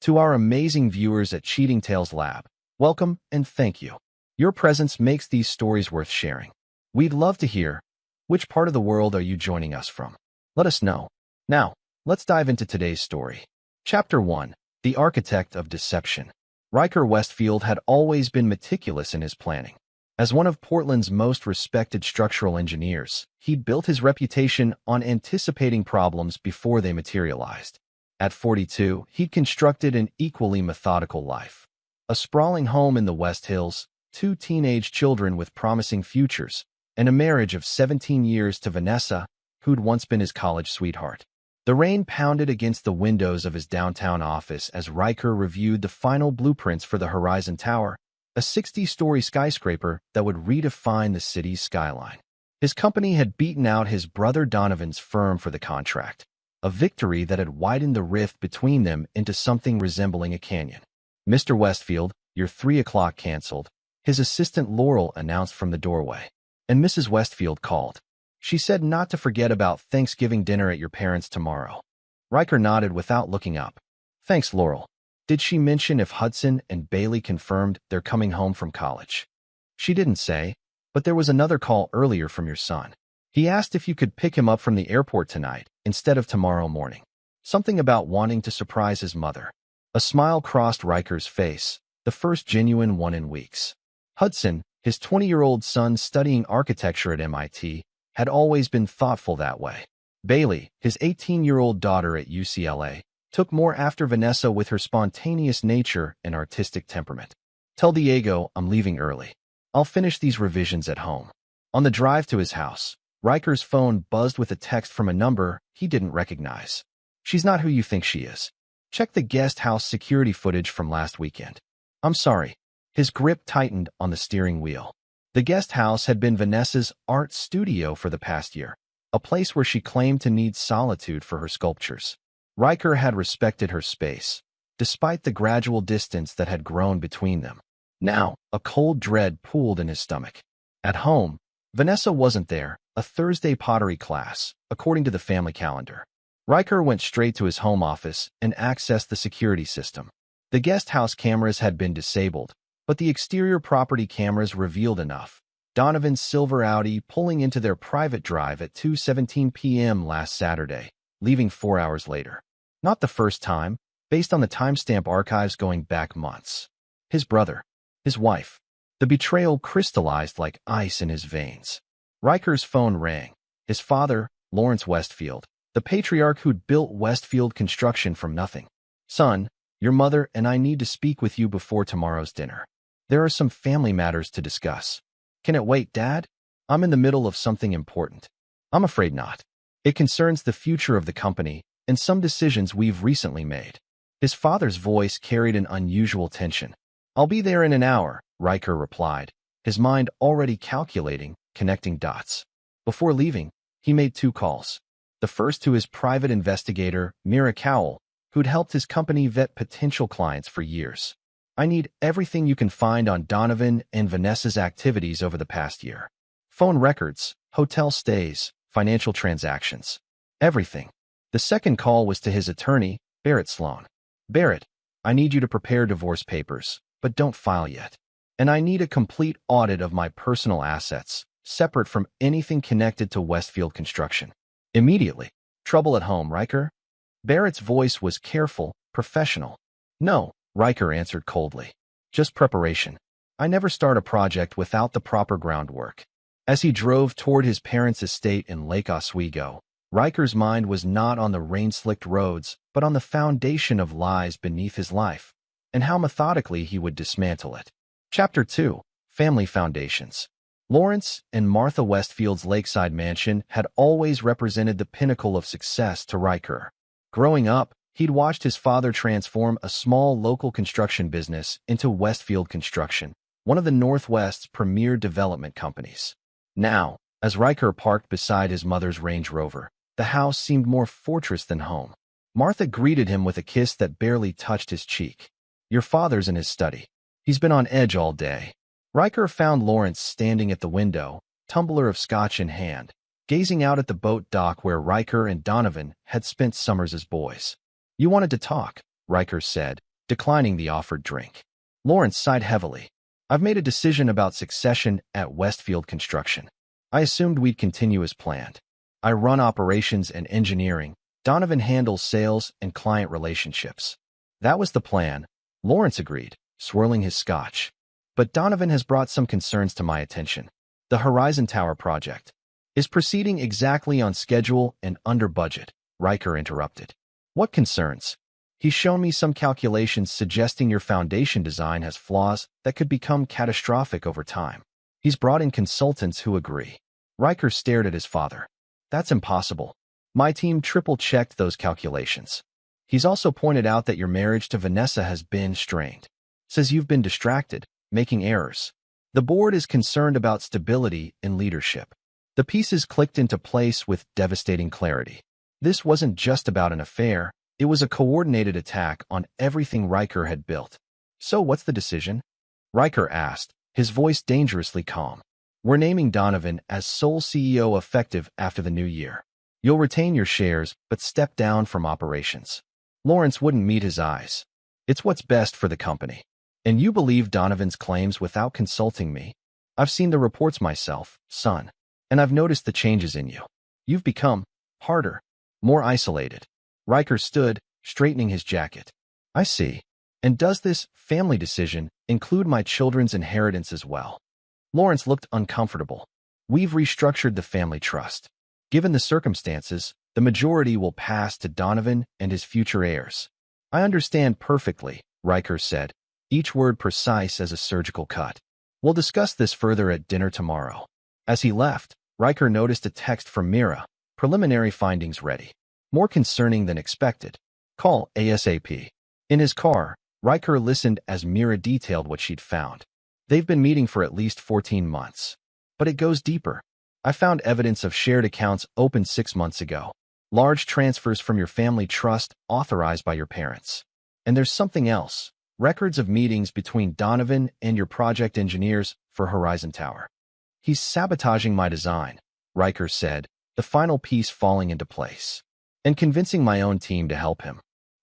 To our amazing viewers at Cheating Tales Lab, welcome and thank you. Your presence makes these stories worth sharing. We'd love to hear, which part of the world are you joining us from? Let us know. Now, let's dive into today's story. Chapter 1. The Architect of Deception. Riker Westfield had always been meticulous in his planning. As one of Portland's most respected structural engineers, he'd built his reputation on anticipating problems before they materialized. At 42, he'd constructed an equally methodical life. A sprawling home in the West Hills, 2 teenage children with promising futures, and a marriage of 17 years to Vanessa, who'd once been his college sweetheart. The rain pounded against the windows of his downtown office as Riker reviewed the final blueprints for the Horizon Tower, a 60-story skyscraper that would redefine the city's skyline. His company had beaten out his brother Donovan's firm for the contract, a victory that had widened the rift between them into something resembling a canyon. "Mr. Westfield, your 3 o'clock canceled," his assistant Laurel announced from the doorway. And Mrs. Westfield called. "She said not to forget about Thanksgiving dinner at your parents' tomorrow." Riker nodded without looking up. "Thanks, Laurel. Did she mention if Hudson and Bailey confirmed they're coming home from college?" "She didn't say, but there was another call earlier from your son. He asked if you could pick him up from the airport tonight instead of tomorrow morning. Something about wanting to surprise his mother." A smile crossed Riker's face, the first genuine one in weeks. Hudson, his 20-year-old son studying architecture at MIT, had always been thoughtful that way. Bailey, his 18-year-old daughter at UCLA, took more after Vanessa with her spontaneous nature and artistic temperament. "Tell Diego I'm leaving early. I'll finish these revisions at home." On the drive to his house, Riker's phone buzzed with a text from a number he didn't recognize. "She's not who you think she is. Check the guest house security footage from last weekend." "I'm sorry." His grip tightened on the steering wheel. The guest house had been Vanessa's art studio for the past year, a place where she claimed to need solitude for her sculptures. Riker had respected her space, despite the gradual distance that had grown between them. Now, a cold dread pooled in his stomach. At home, Vanessa wasn't there, a Thursday pottery class, according to the family calendar. Riker went straight to his home office and accessed the security system. The guest house cameras had been disabled, but the exterior property cameras revealed enough. Donovan's silver Audi pulling into their private drive at 2:17 p.m. last Saturday, leaving 4 hours later. Not the first time, based on the timestamp archives going back months. His brother, his wife. The betrayal crystallized like ice in his veins. Riker's phone rang. His father, Lawrence Westfield, the patriarch who'd built Westfield Construction from nothing. "Son, your mother and I need to speak with you before tomorrow's dinner. There are some family matters to discuss." "Can it wait, Dad? I'm in the middle of something important." "I'm afraid not. It concerns the future of the company and some decisions we've recently made." His father's voice carried an unusual tension. "I'll be there in an hour," Riker replied, his mind already calculating, connecting dots. Before leaving, he made 2 calls. The first to his private investigator, Mira Cowell, who'd helped his company vet potential clients for years. "I need everything you can find on Donovan and Vanessa's activities over the past year. Phone records, hotel stays, financial transactions. Everything." The second call was to his attorney, Barrett Sloan. "Barrett, I need you to prepare divorce papers, but don't file yet. And I need a complete audit of my personal assets, separate from anything connected to Westfield Construction. Immediately." "Trouble at home, Riker?" Barrett's voice was careful, professional. "No," Riker answered coldly. "Just preparation. I never start a project without the proper groundwork." As he drove toward his parents' estate in Lake Oswego, Riker's mind was not on the rain-slicked roads, but on the foundation of lies beneath his life, and how methodically he would dismantle it. Chapter 2. Family Foundations. Lawrence and Martha Westfield's lakeside mansion had always represented the pinnacle of success to Riker. Growing up, he'd watched his father transform a small local construction business into Westfield Construction, one of the Northwest's premier development companies. Now, as Riker parked beside his mother's Range Rover, the house seemed more fortress than home. Martha greeted him with a kiss that barely touched his cheek. "Your father's in his study. He's been on edge all day." Riker found Lawrence standing at the window, tumbler of scotch in hand, gazing out at the boat dock where Riker and Donovan had spent summers as boys. "You wanted to talk," Riker said, declining the offered drink. Lawrence sighed heavily. I've made a decision about succession at Westfield Construction. I assumed we'd continue as planned. I run operations and engineering. Donovan handles sales and client relationships. That was the plan, Lawrence agreed, swirling his scotch. But Donovan has brought some concerns to my attention. The Horizon Tower project is proceeding exactly on schedule and under budget, Riker interrupted. What concerns? He's shown me some calculations suggesting your foundation design has flaws that could become catastrophic over time. He's brought in consultants who agree. Riker stared at his father. That's impossible. My team triple-checked those calculations. He's also pointed out that your marriage to Vanessa has been strained. Says you've been distracted, making errors. The board is concerned about stability in leadership. The pieces clicked into place with devastating clarity. This wasn't just about an affair. It was a coordinated attack on everything Riker had built. So what's the decision? Riker asked, his voice dangerously calm. We're naming Donovan as sole CEO effective after the new year. You'll retain your shares, but step down from operations. Lawrence wouldn't meet his eyes. It's what's best for the company. And you believe Donovan's claims without consulting me? I've seen the reports myself, son. And I've noticed the changes in you. You've become harder, more isolated. Riker stood, straightening his jacket. I see. And does this family decision include my children's inheritance as well? Lawrence looked uncomfortable. We've restructured the family trust. Given the circumstances, the majority will pass to Donovan and his future heirs. I understand perfectly, Riker said, each word precise as a surgical cut. We'll discuss this further at dinner tomorrow. As he left, Riker noticed a text from Mira. Preliminary findings ready. More concerning than expected. Call ASAP. In his car, Riker listened as Mira detailed what she'd found. They've been meeting for at least 14 months. But it goes deeper. I found evidence of shared accounts opened 6 months ago. Large transfers from your family trust authorized by your parents. And there's something else. Records of meetings between Donovan and your project engineers for Horizon Tower. He's sabotaging my design, Riker said, the final piece falling into place. And convincing my own team to help him.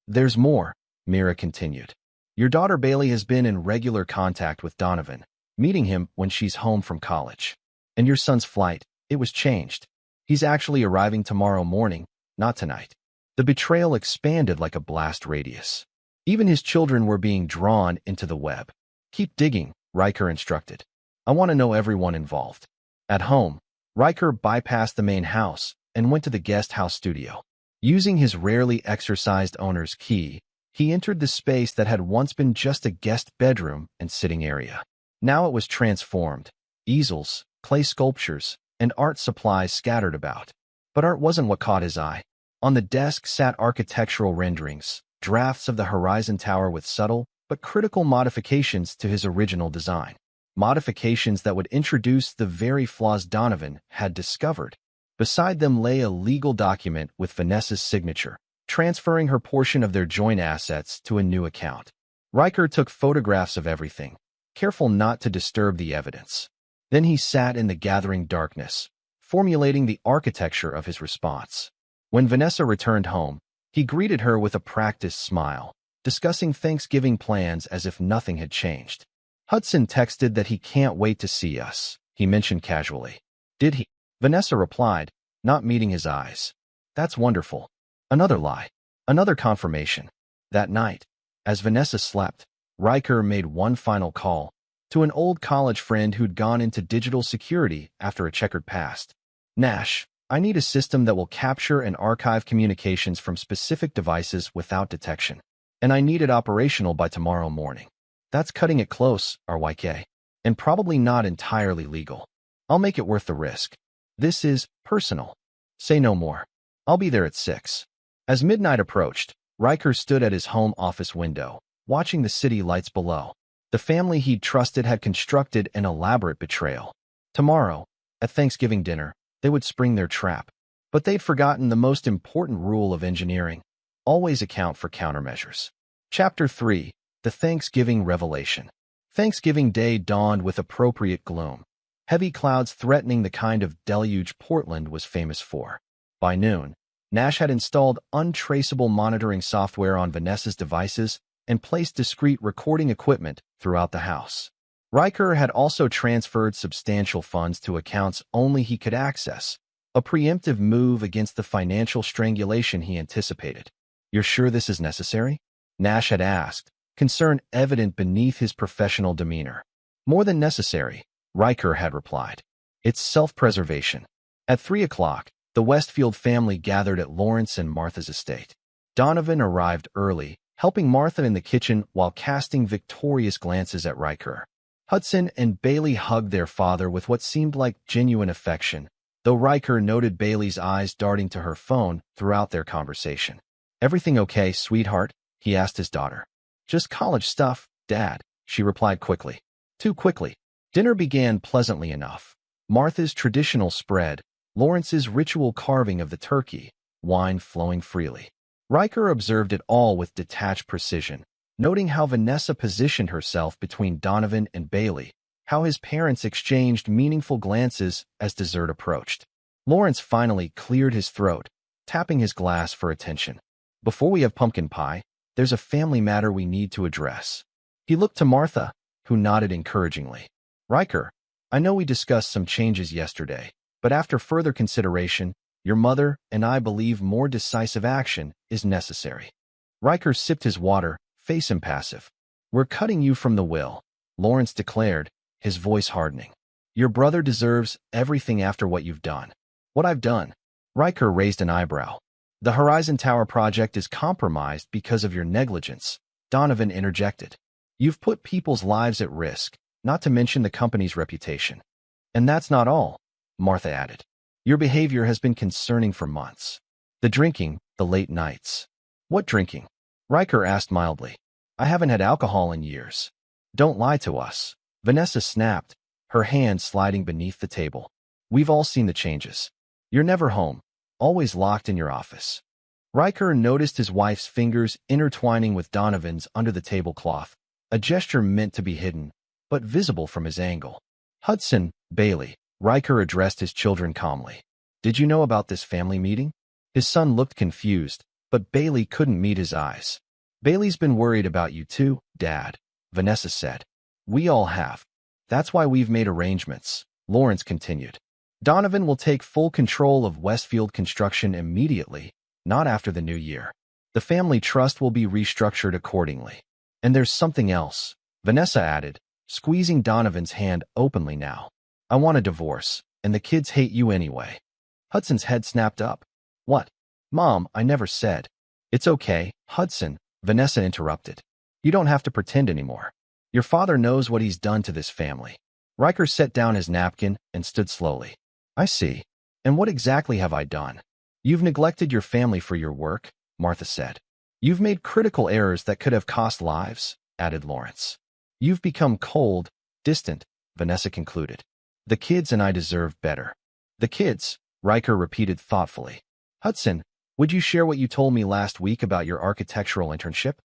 There's more, Mira continued. Your daughter Bailey has been in regular contact with Donovan, meeting him when she's home from college. And your son's flight, it was changed. He's actually arriving tomorrow morning, not tonight. The betrayal expanded like a blast radius. Even his children were being drawn into the web. Keep digging, Riker instructed. I want to know everyone involved. At home, Riker bypassed the main house and went to the guest house studio. Using his rarely exercised owner's key, he entered the space that had once been just a guest bedroom and sitting area. Now it was transformed. Easels, clay sculptures, and art supplies scattered about. But art wasn't what caught his eye. On the desk sat architectural renderings, drafts of the Horizon Tower with subtle but critical modifications to his original design. Modifications that would introduce the very flaws Donovan had discovered. Beside them lay a legal document with Vanessa's signature, transferring her portion of their joint assets to a new account. Riker took photographs of everything, careful not to disturb the evidence. Then he sat in the gathering darkness, formulating the architecture of his response. When Vanessa returned home, he greeted her with a practiced smile, discussing Thanksgiving plans as if nothing had changed. Hudson texted that he can't wait to see us, he mentioned casually. Did he? Vanessa replied, not meeting his eyes. That's wonderful. Another lie. Another confirmation. That night, as Vanessa slept, Riker made one final call to an old college friend who'd gone into digital security after a checkered past. Nash, I need a system that will capture and archive communications from specific devices without detection. And I need it operational by tomorrow morning. That's cutting it close, RYK. And probably not entirely legal. I'll make it worth the risk. This is personal. Say no more. I'll be there at 6. As midnight approached, Riker stood at his home office window, watching the city lights below. The family he'd trusted had constructed an elaborate betrayal. Tomorrow, at Thanksgiving dinner, they would spring their trap. But they'd forgotten the most important rule of engineering. Always account for countermeasures. Chapter 3. The Thanksgiving Revelation. Thanksgiving Day dawned with appropriate gloom. Heavy clouds threatening the kind of deluge Portland was famous for. By noon, Nash had installed untraceable monitoring software on Vanessa's devices and placed discreet recording equipment throughout the house. Riker had also transferred substantial funds to accounts only he could access, a preemptive move against the financial strangulation he anticipated. "You're sure this is necessary?" Nash had asked, concern evident beneath his professional demeanor. "More than necessary," Riker had replied. "It's self-preservation." At 3 o'clock, the Westfield family gathered at Lawrence and Martha's estate. Donovan arrived early, helping Martha in the kitchen while casting victorious glances at Riker. Hudson and Bailey hugged their father with what seemed like genuine affection, though Riker noted Bailey's eyes darting to her phone throughout their conversation. "Everything okay, sweetheart?" he asked his daughter. "Just college stuff, Dad," she replied quickly. Too quickly. Dinner began pleasantly enough. Martha's traditional spread, Lawrence's ritual carving of the turkey, wine flowing freely. Riker observed it all with detached precision, noting how Vanessa positioned herself between Donovan and Bailey, how his parents exchanged meaningful glances as dessert approached. Lawrence finally cleared his throat, tapping his glass for attention. "Before we have pumpkin pie, there's a family matter we need to address." He looked to Martha, who nodded encouragingly. "Riker, I know we discussed some changes yesterday, but after further consideration, your mother and I believe more decisive action is necessary." Riker sipped his water, face impassive. "We're cutting you from the will," Lawrence declared, his voice hardening. "Your brother deserves everything after what you've done." "What I've done?" Riker raised an eyebrow. "The Horizon Tower project is compromised because of your negligence," Donovan interjected. "You've put people's lives at risk, not to mention the company's reputation." "And that's not all," Martha added. "Your behavior has been concerning for months. The drinking, the late nights." "What drinking?" Riker asked mildly. "I haven't had alcohol in years." "Don't lie to us," Vanessa snapped, her hand sliding beneath the table. "We've all seen the changes. You're never home, always locked in your office." Riker noticed his wife's fingers intertwining with Donovan's under the tablecloth, a gesture meant to be hidden, but visible from his angle. "Hudson, Bailey," Riker addressed his children calmly. "Did you know about this family meeting?" His son looked confused, but Bailey couldn't meet his eyes. "Bailey's been worried about you too, Dad," Vanessa said. "We all have. That's why we've made arrangements," Lawrence continued. "Donovan will take full control of Westfield Construction immediately, not after the new year. The family trust will be restructured accordingly. And there's something else," Vanessa added, squeezing Donovan's hand openly now. "I want a divorce, and the kids hate you anyway." Hudson's head snapped up. "What?" "Mom, I never said." "It's okay, Hudson," Vanessa interrupted. "You don't have to pretend anymore. Your father knows what he's done to this family." Riker set down his napkin and stood slowly. "I see. And what exactly have I done?" "You've neglected your family for your work," Martha said. "You've made critical errors that could have cost lives," added Lawrence. "You've become cold, distant," Vanessa concluded. "The kids and I deserve better." "The kids," Riker repeated thoughtfully. "Hudson, would you share what you told me last week about your architectural internship?"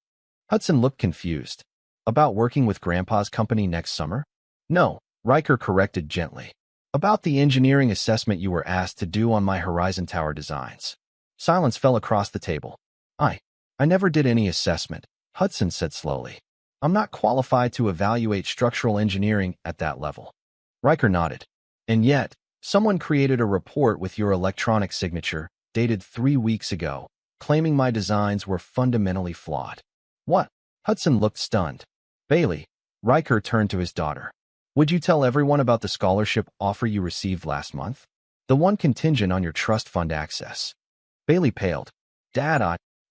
Hudson looked confused. "About working with Grandpa's company next summer?" "No," Riker corrected gently. "About the engineering assessment you were asked to do on my Horizon Tower designs." Silence fell across the table. I never did any assessment," Hudson said slowly. "I'm not qualified to evaluate structural engineering at that level." Riker nodded. "And yet, someone created a report with your electronic signature, dated 3 weeks ago, claiming my designs were fundamentally flawed." "What?" Hudson looked stunned. "Bailey," Riker turned to his daughter. "Would you tell everyone about the scholarship offer you received last month? The one contingent on your trust fund access." Bailey paled. "Dad,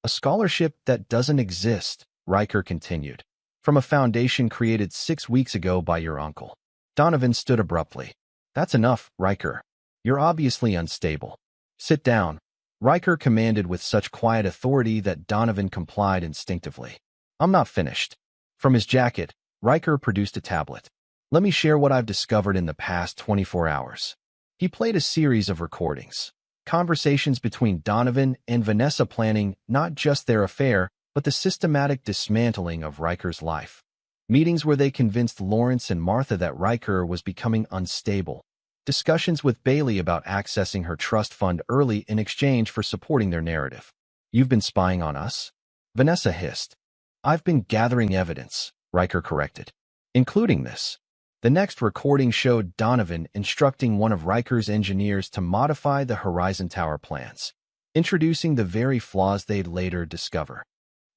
a scholarship that doesn't exist," Riker continued. "From a foundation created 6 weeks ago by your uncle." Donovan stood abruptly. "That's enough, Riker. You're obviously unstable. Sit down," Riker commanded with such quiet authority that Donovan complied instinctively. "I'm not finished." From his jacket, Riker produced a tablet. "Let me share what I've discovered in the past 24 hours. He played a series of recordings. Conversations between Donovan and Vanessa planning not just their affair, but the systematic dismantling of Riker's life. Meetings where they convinced Lawrence and Martha that Riker was becoming unstable. Discussions with Bailey about accessing her trust fund early in exchange for supporting their narrative. "You've been spying on us?" Vanessa hissed. I've been gathering evidence, Riker corrected. Including this. The next recording showed Donovan instructing one of Riker's engineers to modify the Horizon Tower plans, introducing the very flaws they'd later discover.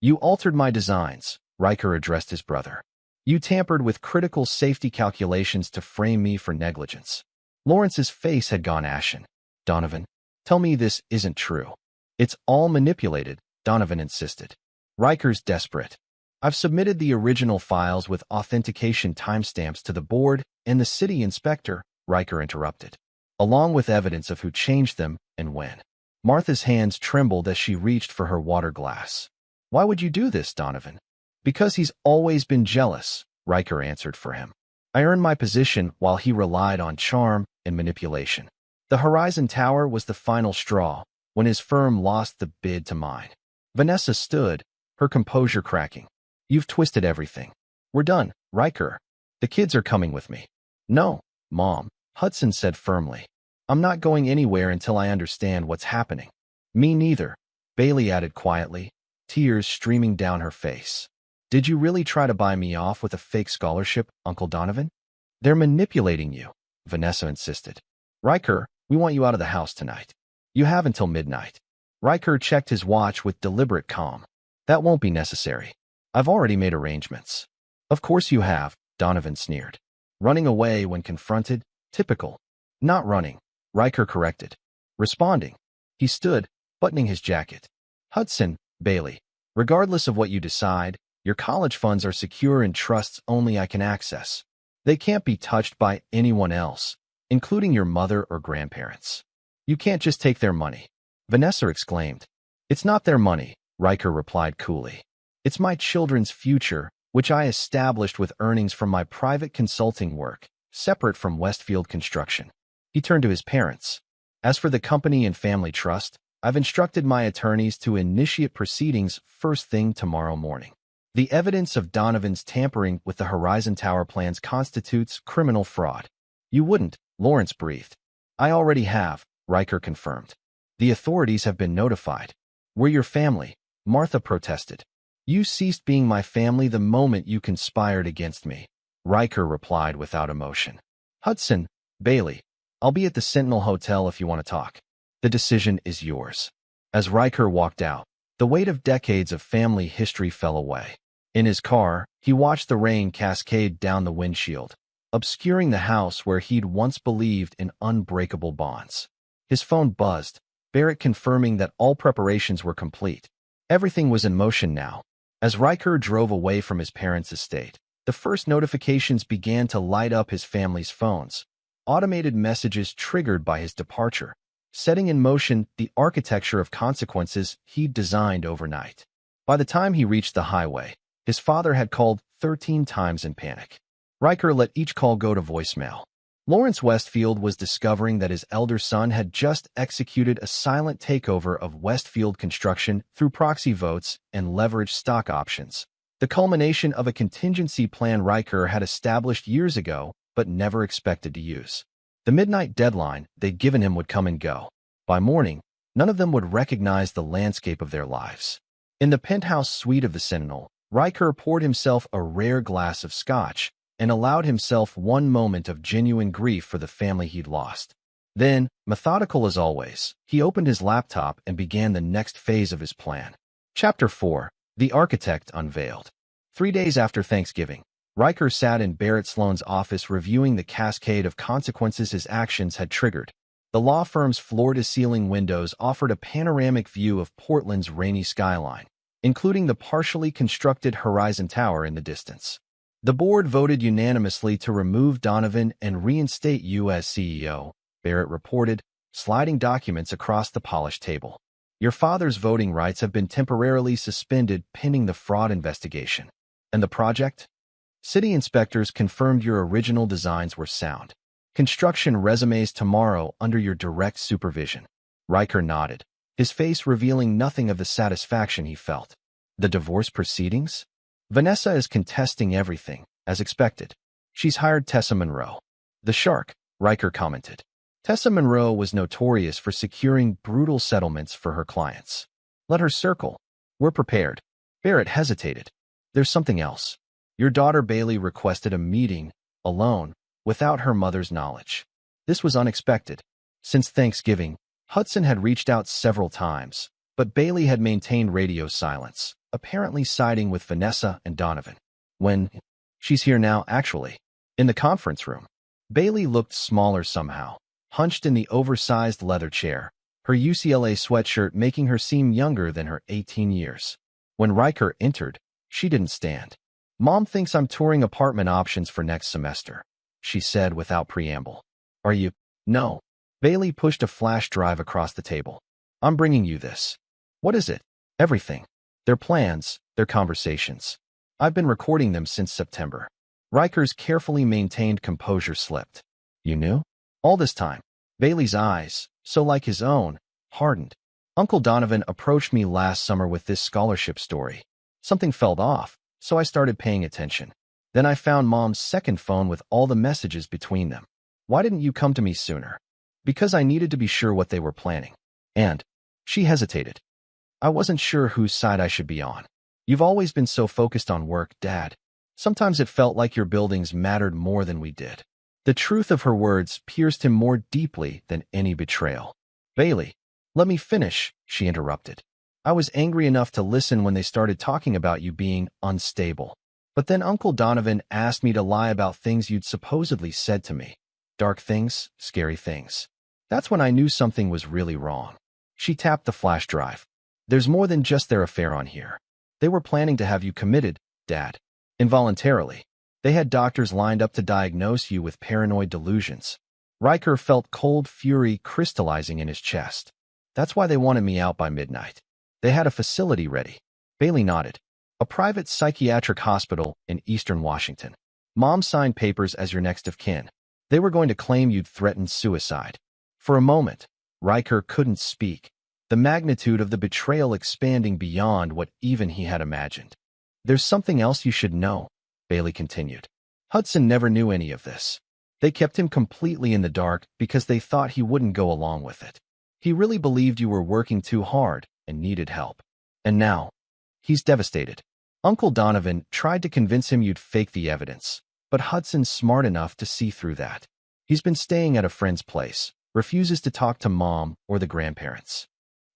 You altered my designs, Riker addressed his brother. You tampered with critical safety calculations to frame me for negligence. Lawrence's face had gone ashen. Donovan, tell me this isn't true. It's all manipulated, Donovan insisted. Riker's desperate. I've submitted the original files with authentication timestamps to the board and the city inspector, Riker interrupted, along with evidence of who changed them and when. Martha's hands trembled as she reached for her water glass. Why would you do this, Donovan? Because he's always been jealous, Riker answered for him. I earned my position while he relied on charm and manipulation. The Horizon Tower was the final straw when his firm lost the bid to mine. Vanessa stood, her composure cracking. You've twisted everything. We're done, Riker. The kids are coming with me. No, Mom, Hudson said firmly. I'm not going anywhere until I understand what's happening. Me neither, Bailey added quietly, tears streaming down her face. Did you really try to buy me off with a fake scholarship, Uncle Donovan? They're manipulating you, Vanessa insisted. Riker, we want you out of the house tonight. You have until midnight. Riker checked his watch with deliberate calm. That won't be necessary. I've already made arrangements. Of course you have, Donovan sneered. Running away when confronted? Typical. Not running, Riker corrected. Responding. He stood, buttoning his jacket. Hudson, Bailey, regardless of what you decide, your college funds are secure in trusts only I can access. They can't be touched by anyone else, including your mother or grandparents. You can't just take their money. Vanessa exclaimed. It's not their money, Riker replied coolly. It's my children's future, which I established with earnings from my private consulting work, separate from Westfield Construction. He turned to his parents. As for the company and family trust, I've instructed my attorneys to initiate proceedings first thing tomorrow morning. The evidence of Donovan's tampering with the Horizon Tower plans constitutes criminal fraud. You wouldn't, Lawrence breathed. I already have, Riker confirmed. The authorities have been notified. We're your family, Martha protested. You ceased being my family the moment you conspired against me, Riker replied without emotion. Hudson, Bailey, I'll be at the Sentinel Hotel if you want to talk. The decision is yours. As Riker walked out, the weight of decades of family history fell away. In his car, he watched the rain cascade down the windshield, obscuring the house where he'd once believed in unbreakable bonds. His phone buzzed, Barrett confirming that all preparations were complete. Everything was in motion now. As Riker drove away from his parents' estate, the first notifications began to light up his family's phones, automated messages triggered by his departure, setting in motion the architecture of consequences he'd designed overnight. By the time he reached the highway, his father had called 13 times in panic. Riker let each call go to voicemail. Lawrence Westfield was discovering that his elder son had just executed a silent takeover of Westfield Construction through proxy votes and leveraged stock options, the culmination of a contingency plan Riker had established years ago but never expected to use. The midnight deadline they'd given him would come and go. By morning, none of them would recognize the landscape of their lives. In the penthouse suite of the Sentinel, Riker poured himself a rare glass of scotch and allowed himself one moment of genuine grief for the family he'd lost. Then, methodical as always, he opened his laptop and began the next phase of his plan. Chapter 4. The Architect Unveiled. 3 days after Thanksgiving, Riker sat in Barrett Sloan's office reviewing the cascade of consequences his actions had triggered. The law firm's floor-to-ceiling windows offered a panoramic view of Portland's rainy skyline, including the partially constructed Horizon Tower in the distance. The board voted unanimously to remove Donovan and reinstate you as CEO, Barrett reported, sliding documents across the polished table. Your father's voting rights have been temporarily suspended pending the fraud investigation. And the project? City inspectors confirmed your original designs were sound. Construction resumes tomorrow under your direct supervision. Riker nodded, his face revealing nothing of the satisfaction he felt. The divorce proceedings? Vanessa is contesting everything, as expected. She's hired Tessa Monroe. The shark, Riker commented. Tessa Monroe was notorious for securing brutal settlements for her clients. Let her circle. We're prepared. Barrett hesitated. There's something else. Your daughter Bailey requested a meeting, alone, without her mother's knowledge. This was unexpected. Since Thanksgiving, Hudson had reached out several times, but Bailey had maintained radio silence, apparently siding with Vanessa and Donovan. She's here now, actually. In the conference room. Bailey looked smaller somehow, hunched in the oversized leather chair, her UCLA sweatshirt making her seem younger than her 18 years. When Riker entered, she didn't stand. Mom thinks I'm touring apartment options for next semester, she said without preamble. Are you? No. Bailey pushed a flash drive across the table. I'm bringing you this. What is it? Everything. Their plans, their conversations. I've been recording them since September. Riker's carefully maintained composure slipped. You knew? All this time. Bailey's eyes, so like his own, hardened. Uncle Donovan approached me last summer with this scholarship story. Something felt off, so I started paying attention. Then I found Mom's second phone with all the messages between them. Why didn't you come to me sooner? Because I needed to be sure what they were planning. And she hesitated. I wasn't sure whose side I should be on. You've always been so focused on work, Dad. Sometimes it felt like your buildings mattered more than we did. The truth of her words pierced him more deeply than any betrayal. Bailey, let me finish, she interrupted. I was angry enough to listen when they started talking about you being unstable. But then Uncle Donovan asked me to lie about things you'd supposedly said to me. Dark things, scary things. That's when I knew something was really wrong. She tapped the flash drive. There's more than just their affair on here. They were planning to have you committed, Dad. Involuntarily. They had doctors lined up to diagnose you with paranoid delusions. Riker felt cold fury crystallizing in his chest. That's why they wanted me out by midnight. They had a facility ready. Bailey nodded. A private psychiatric hospital in Eastern Washington. Mom signed papers as your next of kin. They were going to claim you'd threatened suicide. For a moment, Riker couldn't speak, the magnitude of the betrayal expanding beyond what even he had imagined. There's something else you should know, Bailey continued. Hudson never knew any of this. They kept him completely in the dark because they thought he wouldn't go along with it. He really believed you were working too hard and needed help. And now, he's devastated. Uncle Donovan tried to convince him you'd fake the evidence, but Hudson's smart enough to see through that. He's been staying at a friend's place, refuses to talk to Mom or the grandparents.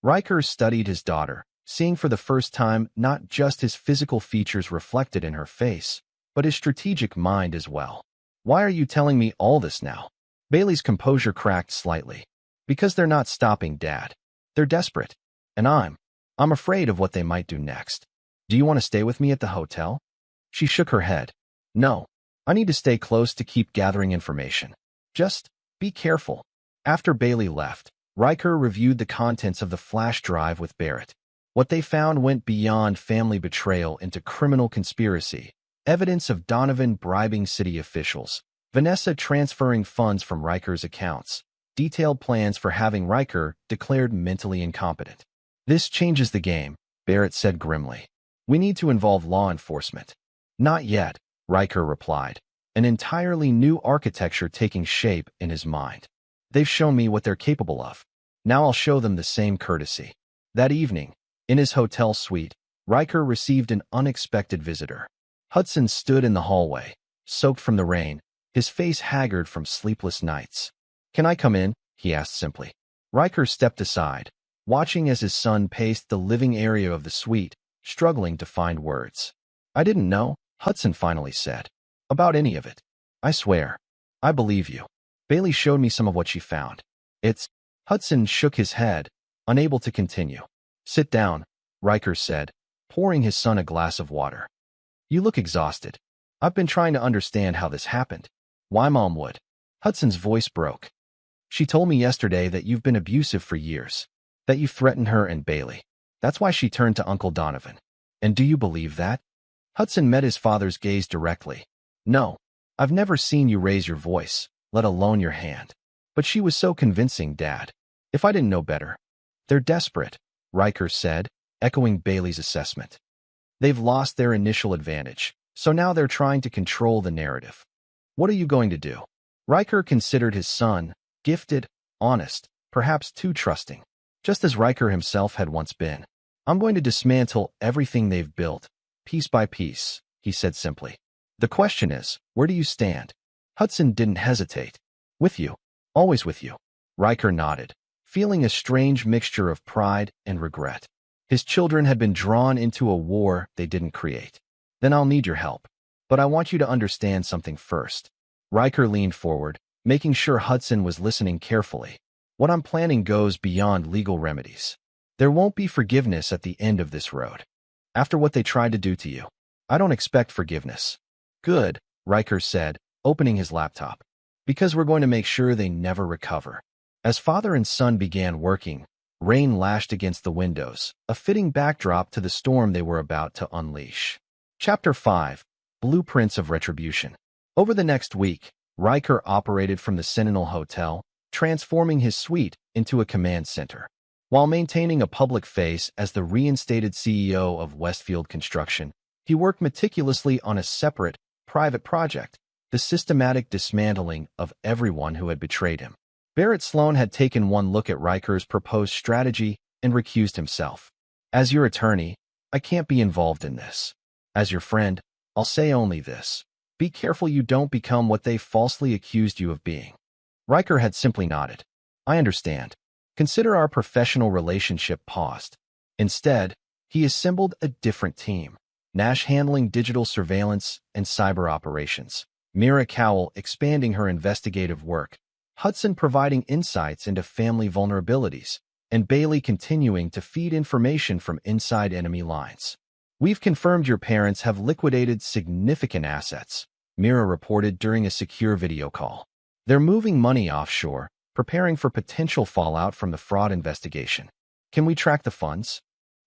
Riker studied his daughter, seeing for the first time not just his physical features reflected in her face, but his strategic mind as well. Why are you telling me all this now? Bailey's composure cracked slightly. Because they're not stopping, Dad. They're desperate. And I'm afraid of what they might do next. Do you want to stay with me at the hotel? She shook her head. No. I need to stay close to keep gathering information. Just be careful. After Bailey left, Riker reviewed the contents of the flash drive with Barrett. What they found went beyond family betrayal into criminal conspiracy, evidence of Donovan bribing city officials, Vanessa transferring funds from Riker's accounts, detailed plans for having Riker declared mentally incompetent. This changes the game, Barrett said grimly. We need to involve law enforcement. Not yet, Riker replied, an entirely new architecture taking shape in his mind. They've shown me what they're capable of. Now I'll show them the same courtesy. That evening, in his hotel suite, Riker received an unexpected visitor. Hudson stood in the hallway, soaked from the rain, his face haggard from sleepless nights. Can I come in? He asked simply. Riker stepped aside, watching as his son paced the living area of the suite, struggling to find words. I didn't know, Hudson finally said, about any of it. I swear. I believe you. Bailey showed me some of what she found. Hudson shook his head, unable to continue. Sit down, Riker said, pouring his son a glass of water. You look exhausted. I've been trying to understand how this happened. Why Mom would. Hudson's voice broke. She told me yesterday that you've been abusive for years, that you threatened her and Bailey. That's why she turned to Uncle Donovan. And do you believe that? Hudson met his father's gaze directly. No, I've never seen you raise your voice, let alone your hand. But she was so convincing, Dad. If I didn't know better. They're desperate, Riker said, echoing Bailey's assessment. They've lost their initial advantage, so now they're trying to control the narrative. What are you going to do? Riker considered his son, gifted, honest, perhaps too trusting, just as Riker himself had once been. I'm going to dismantle everything they've built, Piece by piece, he said simply. The question is, where do you stand? Hudson didn't hesitate. With you. Always with you. Riker nodded, feeling a strange mixture of pride and regret. His children had been drawn into a war they didn't create. Then I'll need your help. But I want you to understand something first. Riker leaned forward, making sure Hudson was listening carefully. What I'm planning goes beyond legal remedies. There won't be forgiveness at the end of this road. After what they tried to do to you, I don't expect forgiveness. Good, Riker said, opening his laptop. Because we're going to make sure they never recover. As father and son began working, rain lashed against the windows, a fitting backdrop to the storm they were about to unleash. Chapter 5. Blueprints of Retribution. Over the next week, Riker operated from the Sentinel Hotel, transforming his suite into a command center. While maintaining a public face as the reinstated CEO of Westfield Construction, he worked meticulously on a separate, private project, the systematic dismantling of everyone who had betrayed him. Barrett Sloan had taken one look at Riker's proposed strategy and recused himself. As your attorney, I can't be involved in this. As your friend, I'll say only this. Be careful you don't become what they falsely accused you of being. Riker had simply nodded. I understand. Consider our professional relationship paused. Instead, he assembled a different team. Nash handling digital surveillance and cyber operations. Mira Cowell expanding her investigative work. Hudson providing insights into family vulnerabilities. And Bailey continuing to feed information from inside enemy lines. We've confirmed your parents have liquidated significant assets, Mira reported during a secure video call. They're moving money offshore, preparing for potential fallout from the fraud investigation. Can we track the funds?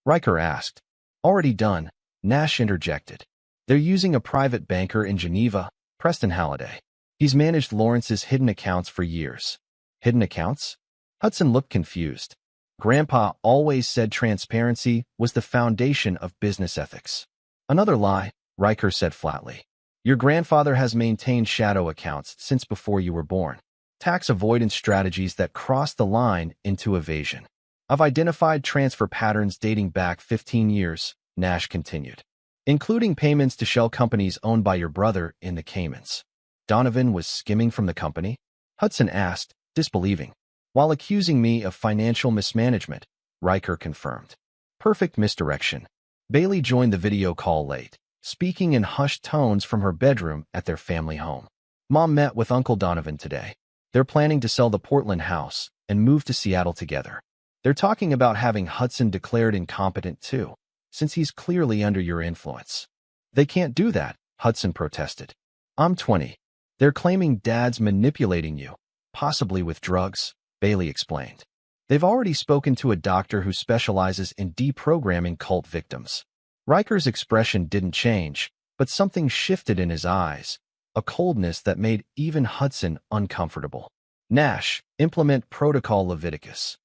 Riker asked. Already done, Nash interjected. They're using a private banker in Geneva, Preston Halliday. He's managed Lawrence's hidden accounts for years. Hidden accounts? Hudson looked confused. Grandpa always said transparency was the foundation of business ethics. Another lie, Riker said flatly. Your grandfather has maintained shadow accounts since before you were born. Tax avoidance strategies that cross the line into evasion. I've identified transfer patterns dating back 15 years, Nash continued, including payments to shell companies owned by your brother in the Caymans. Donovan was skimming from the company? Hudson asked, disbelieving. While accusing me of financial mismanagement, Riker confirmed. Perfect misdirection. Bailey joined the video call late, speaking in hushed tones from her bedroom at their family home. Mom met with Uncle Donovan today. They're planning to sell the Portland house and move to Seattle together. They're talking about having Hudson declared incompetent too, since he's clearly under your influence. They can't do that, Hudson protested. I'm 20. They're claiming Dad's manipulating you, possibly with drugs, Bailey explained. They've already spoken to a doctor who specializes in deprogramming cult victims. Riker's expression didn't change, but something shifted in his eyes, a coldness that made even Hudson uncomfortable. Nash, implement Protocol Leviticus.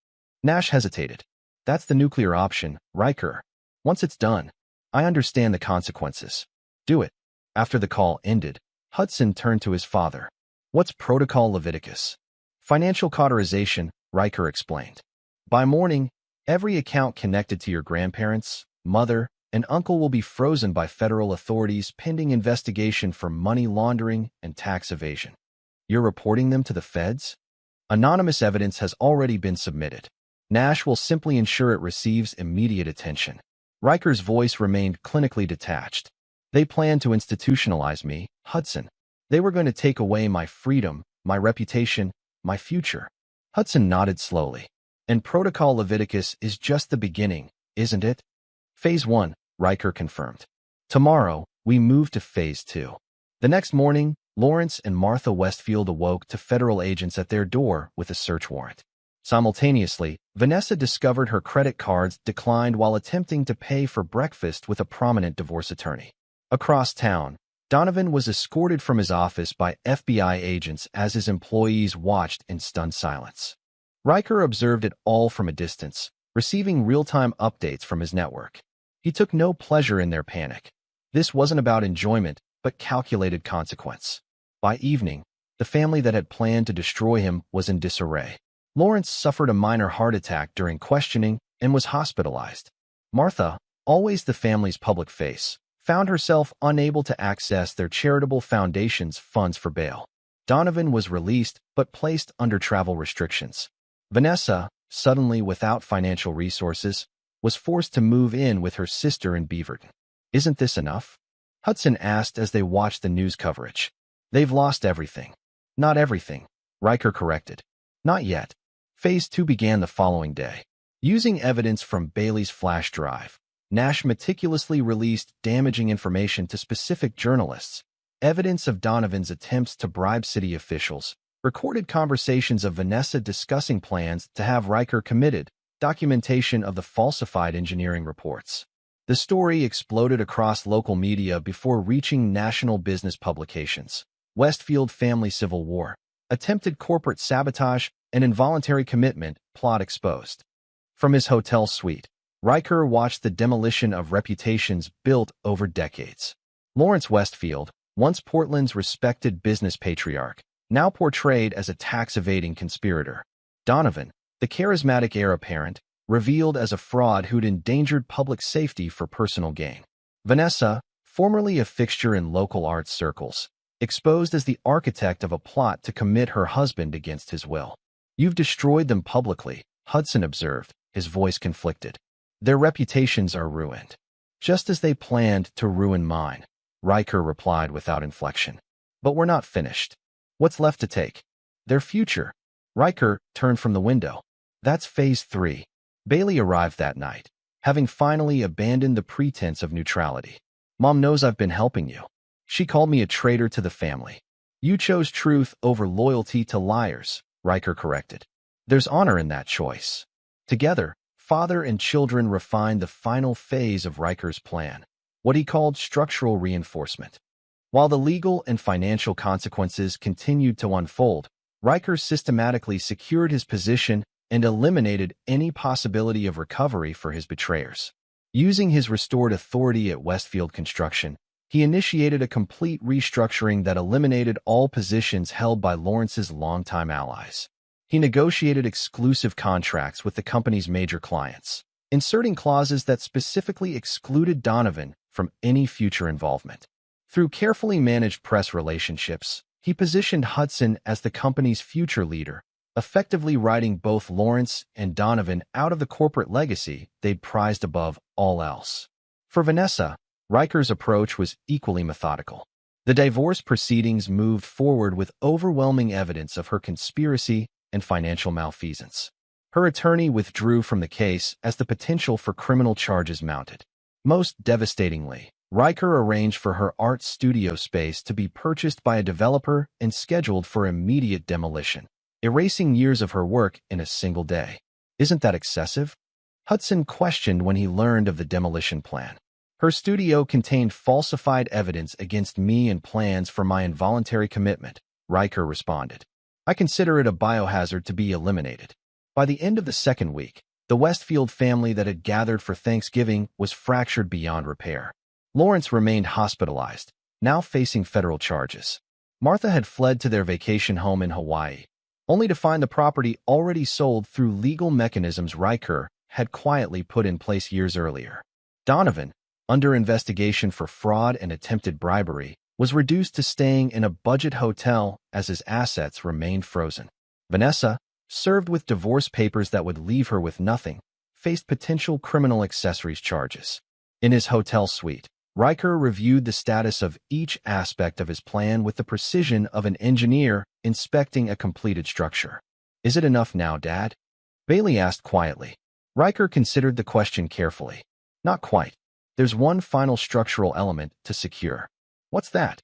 Nash hesitated. That's the nuclear option, Riker. Once it's done, I understand the consequences. Do it. After the call ended, Hudson turned to his father. What's Protocol Leviticus? Financial cauterization, Riker explained. By morning, every account connected to your grandparents, mother, and uncle will be frozen by federal authorities pending investigation for money laundering and tax evasion. You're reporting them to the feds? Anonymous evidence has already been submitted. Nash will simply ensure it receives immediate attention. Riker's voice remained clinically detached. They plan to institutionalize me, Hudson. They were going to take away my freedom, my reputation, my future. Hudson nodded slowly. And Protocol Leviticus is just the beginning, isn't it? Phase 1, Riker confirmed. Tomorrow, we move to Phase 2. The next morning, Lawrence and Martha Westfield awoke to federal agents at their door with a search warrant. Simultaneously, Vanessa discovered her credit cards declined while attempting to pay for breakfast with a prominent divorce attorney. Across town, Donovan was escorted from his office by FBI agents as his employees watched in stunned silence. Riker observed it all from a distance, receiving real-time updates from his network. He took no pleasure in their panic. This wasn't about enjoyment, but calculated consequence. By evening, the family that had planned to destroy him was in disarray. Lawrence suffered a minor heart attack during questioning and was hospitalized. Martha, always the family's public face, found herself unable to access their charitable foundation's funds for bail. Donovan was released but placed under travel restrictions. Vanessa, suddenly without financial resources, was forced to move in with her sister in Beaverton. "Isn't this enough?" Hudson asked as they watched the news coverage. "They've lost everything." "Not everything," Riker corrected. "Not yet." Phase 2 began the following day. Using evidence from Bailey's flash drive, Nash meticulously released damaging information to specific journalists, evidence of Donovan's attempts to bribe city officials, recorded conversations of Vanessa discussing plans to have Riker committed, documentation of the falsified engineering reports. The story exploded across local media before reaching national business publications. Westfield family civil war, attempted corporate sabotage, and involuntary commitment plot exposed. From his hotel suite, Riker watched the demolition of reputations built over decades. Lawrence Westfield, once Portland's respected business patriarch, now portrayed as a tax-evading conspirator. Donovan, the charismatic heir apparent, revealed as a fraud who'd endangered public safety for personal gain. Vanessa, formerly a fixture in local arts circles, exposed as the architect of a plot to commit her husband against his will. "You've destroyed them publicly," Hudson observed, his voice conflicted. "Their reputations are ruined. Just as they planned to ruin mine," Riker replied without inflection. "But we're not finished. What's left to take?" "Their future." Riker turned from the window. "That's Phase 3. Bailey arrived that night, having finally abandoned the pretense of neutrality. "Mom knows I've been helping you. She called me a traitor to the family." "You chose truth over loyalty to liars," Riker corrected. "There's honor in that choice." Together, father and children refined the final phase of Riker's plan, what he called structural reinforcement. While the legal and financial consequences continued to unfold, Riker systematically secured his position and eliminated any possibility of recovery for his betrayers. Using his restored authority at Westfield Construction, he initiated a complete restructuring that eliminated all positions held by Lawrence's longtime allies. He negotiated exclusive contracts with the company's major clients, inserting clauses that specifically excluded Donovan from any future involvement. Through carefully managed press relationships, he positioned Hudson as the company's future leader, effectively writing both Lawrence and Donovan out of the corporate legacy they'd prized above all else. For Vanessa, Riker's approach was equally methodical. The divorce proceedings moved forward with overwhelming evidence of her conspiracy and financial malfeasance. Her attorney withdrew from the case as the potential for criminal charges mounted. Most devastatingly, Riker arranged for her art studio space to be purchased by a developer and scheduled for immediate demolition, erasing years of her work in a single day. "Isn't that excessive?" Hudson questioned when he learned of the demolition plan. "Her studio contained falsified evidence against me and plans for my involuntary commitment," Riker responded. "I consider it a biohazard to be eliminated." By the end of the second week, the Westfield family that had gathered for Thanksgiving was fractured beyond repair. Lawrence remained hospitalized, now facing federal charges. Martha had fled to their vacation home in Hawaii, only to find the property already sold through legal mechanisms Riker had quietly put in place years earlier. Donovan, under investigation for fraud and attempted bribery, was reduced to staying in a budget hotel as his assets remained frozen. Vanessa, served with divorce papers that would leave her with nothing, faced potential criminal accessories charges. In his hotel suite, Riker reviewed the status of each aspect of his plan with the precision of an engineer inspecting a completed structure. "Is it enough now, Dad?" Bailey asked quietly. Riker considered the question carefully. "Not quite. There's one final structural element to secure." "What's that?"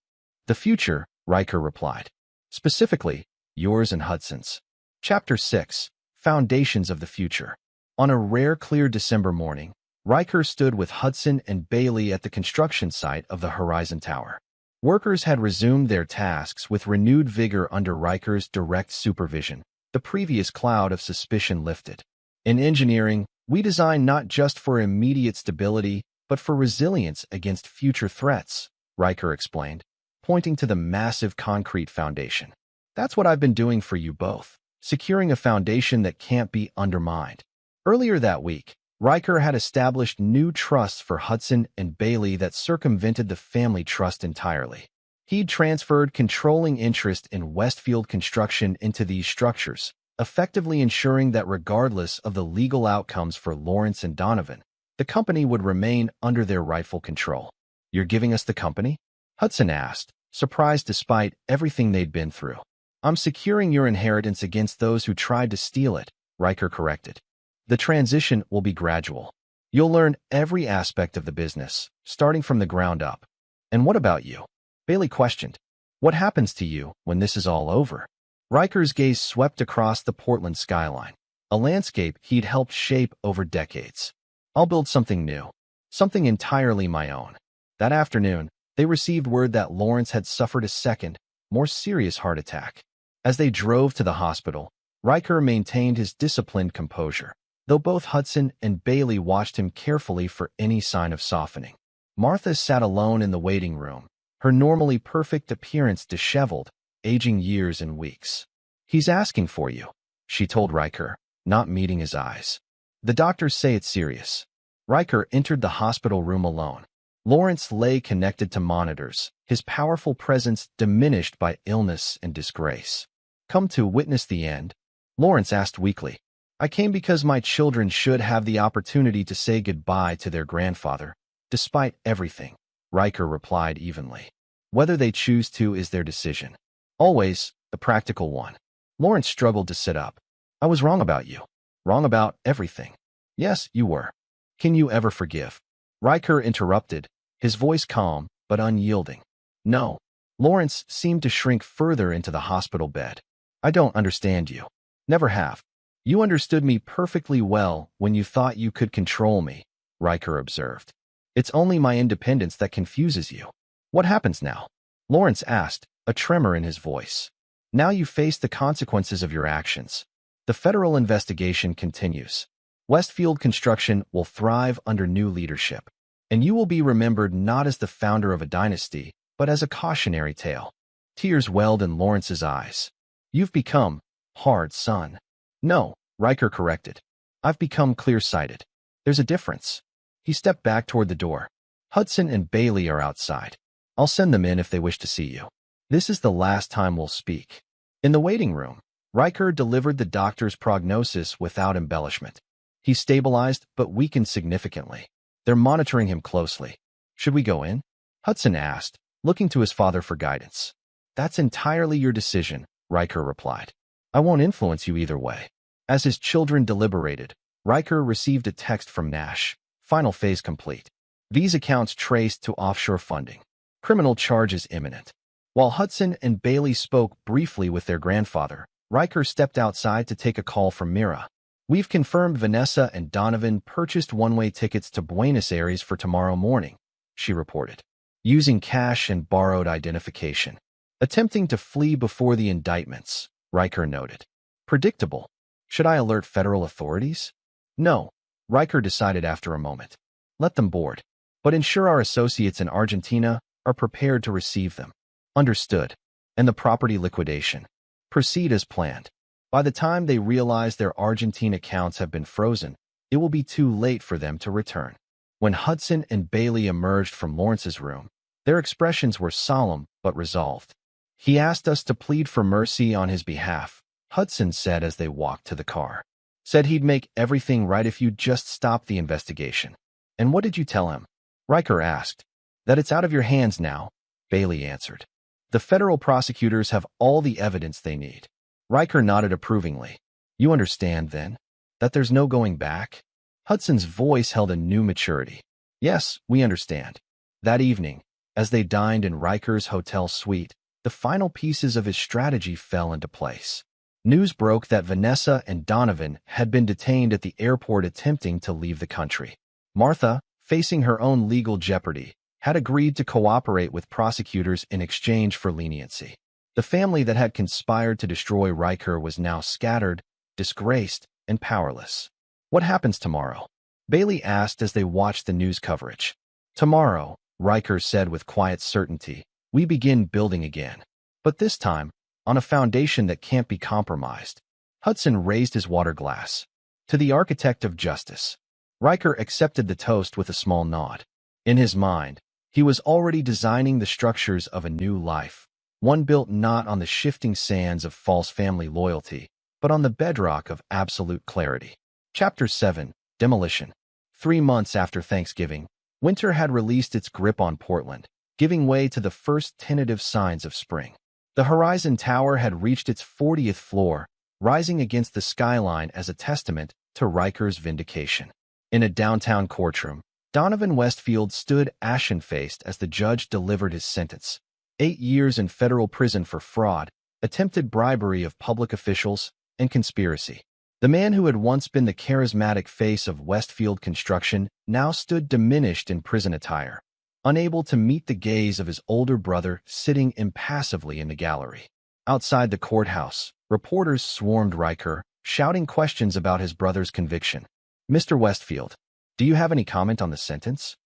"The future," Riker replied. "Specifically, yours and Hudson's." Chapter 6: Foundations of the Future. On a rare clear December morning, Riker stood with Hudson and Bailey at the construction site of the Horizon Tower. Workers had resumed their tasks with renewed vigor under Riker's direct supervision, the previous cloud of suspicion lifted. "In engineering, we design not just for immediate stability, but for resilience against future threats," Riker explained, pointing to the massive concrete foundation. "That's what I've been doing for you both, securing a foundation that can't be undermined." Earlier that week, Riker had established new trusts for Hudson and Bailey that circumvented the family trust entirely. He'd transferred controlling interest in Westfield Construction into these structures, effectively ensuring that regardless of the legal outcomes for Lawrence and Donovan, the company would remain under their rightful control. "You're giving us the company?" Hudson asked, surprised despite everything they'd been through. "I'm securing your inheritance against those who tried to steal it," Riker corrected. "The transition will be gradual. You'll learn every aspect of the business, starting from the ground up." "And what about you?" Bailey questioned. "What happens to you when this is all over?" Riker's gaze swept across the Portland skyline, a landscape he'd helped shape over decades. "I'll build something new, something entirely my own." That afternoon, they received word that Lawrence had suffered a second, more serious heart attack. As they drove to the hospital, Riker maintained his disciplined composure, though both Hudson and Bailey watched him carefully for any sign of softening. Martha sat alone in the waiting room, her normally perfect appearance disheveled, aging years and weeks. "He's asking for you," she told Riker, not meeting his eyes. "The doctors say it's serious." Riker entered the hospital room alone. Lawrence lay connected to monitors, his powerful presence diminished by illness and disgrace. "Come to witness the end?" Lawrence asked weakly. "I came because my children should have the opportunity to say goodbye to their grandfather, despite everything," Riker replied evenly. "Whether they choose to is their decision. Always the practical one." Lawrence struggled to sit up. "I was wrong about you. Wrong about everything." "Yes, you were. Can you ever forgive?" Riker interrupted, his voice calm but unyielding. "No." Lawrence seemed to shrink further into the hospital bed. "I don't understand you. Never have." "You understood me perfectly well when you thought you could control me," Riker observed. "It's only my independence that confuses you." "What happens now?" Lawrence asked, a tremor in his voice. "Now you face the consequences of your actions. The federal investigation continues. Westfield Construction will thrive under new leadership, and you will be remembered not as the founder of a dynasty, but as a cautionary tale." Tears welled in Lawrence's eyes. "You've become hard, son." "No," Riker corrected. "I've become clear-sighted. There's a difference." He stepped back toward the door. "Hudson and Bailey are outside. I'll send them in if they wish to see you. This is the last time we'll speak." In the waiting room, Riker delivered the doctor's prognosis without embellishment. He stabilized but weakened significantly. "They're monitoring him closely. Should we go in?" Hudson asked, looking to his father for guidance. "That's entirely your decision," Riker replied. "I won't influence you either way." As his children deliberated, Riker received a text from Nash. "Final phase complete. These accounts traced to offshore funding. Criminal charges imminent." While Hudson and Bailey spoke briefly with their grandfather, Riker stepped outside to take a call from Mira. "We've confirmed Vanessa and Donovan purchased one-way tickets to Buenos Aires for tomorrow morning," she reported, using cash and borrowed identification. "Attempting to flee before the indictments," Riker noted. "Predictable. Should I alert federal authorities?" "No," Riker decided after a moment. "Let them board. But ensure our associates in Argentina are prepared to receive them." "Understood." "And the property liquidation?" "Proceed as planned. By the time they realize their Argentine accounts have been frozen, it will be too late for them to return." When Hudson and Bailey emerged from Lawrence's room, their expressions were solemn but resolved. "He asked us to plead for mercy on his behalf," Hudson said as they walked to the car. "Said he'd make everything right if you just stopped the investigation." "And what did you tell him?" Riker asked. "That it's out of your hands now," Bailey answered. "The federal prosecutors have all the evidence they need." Riker nodded approvingly. "You understand, then, that there's no going back?" Hudson's voice held a new maturity. "Yes, we understand." That evening, as they dined in Riker's hotel suite, the final pieces of his strategy fell into place. News broke that Vanessa and Donovan had been detained at the airport attempting to leave the country. Martha, facing her own legal jeopardy, had agreed to cooperate with prosecutors in exchange for leniency. The family that had conspired to destroy Riker was now scattered, disgraced, and powerless. "What happens tomorrow?" Bailey asked as they watched the news coverage. "Tomorrow," Riker said with quiet certainty, "we begin building again. But this time, on a foundation that can't be compromised." Hudson raised his water glass. "To the architect of justice." Riker accepted the toast with a small nod. In his mind, he was already designing the structures of a new life, one built not on the shifting sands of false family loyalty, but on the bedrock of absolute clarity. Chapter 7, Demolition. 3 months after Thanksgiving, winter had released its grip on Portland, giving way to the first tentative signs of spring. The Horizon Tower had reached its 40th floor, rising against the skyline as a testament to Riker's vindication. In a downtown courtroom, Donovan Westfield stood ashen-faced as the judge delivered his sentence. 8 years in federal prison for fraud, attempted bribery of public officials, and conspiracy. The man who had once been the charismatic face of Westfield Construction now stood diminished in prison attire, unable to meet the gaze of his older brother sitting impassively in the gallery. Outside the courthouse, reporters swarmed Riker, shouting questions about his brother's conviction. "Mr. Westfield, do you have any comment on the sentence?"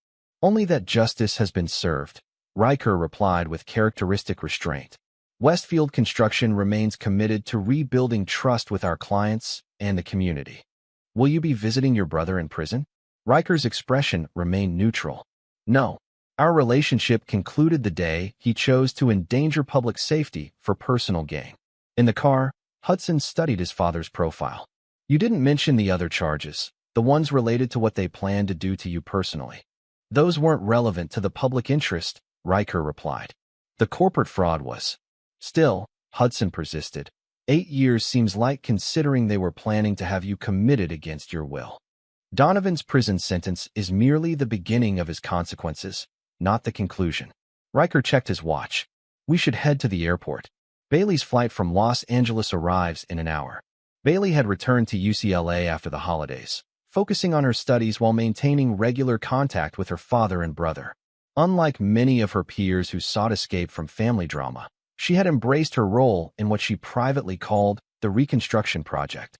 "Only that justice has been served," Riker replied with characteristic restraint. "Westfield Construction remains committed to rebuilding trust with our clients and the community." "Will you be visiting your brother in prison?" Riker's expression remained neutral. "No. Our relationship concluded the day he chose to endanger public safety for personal gain." In the car, Hudson studied his father's profile. "You didn't mention the other charges, the ones related to what they planned to do to you personally." "Those weren't relevant to the public interest," Riker replied. "The corporate fraud was." "Still," Hudson persisted, 8 years seems light considering they were planning to have you committed against your will." Donovan's prison sentence is merely the beginning of his consequences, not the conclusion. Riker checked his watch. "We should head to the airport. Bailey's flight from Los Angeles arrives in an hour." Bailey had returned to UCLA after the holidays, focusing on her studies while maintaining regular contact with her father and brother. Unlike many of her peers who sought escape from family drama, she had embraced her role in what she privately called the Reconstruction Project.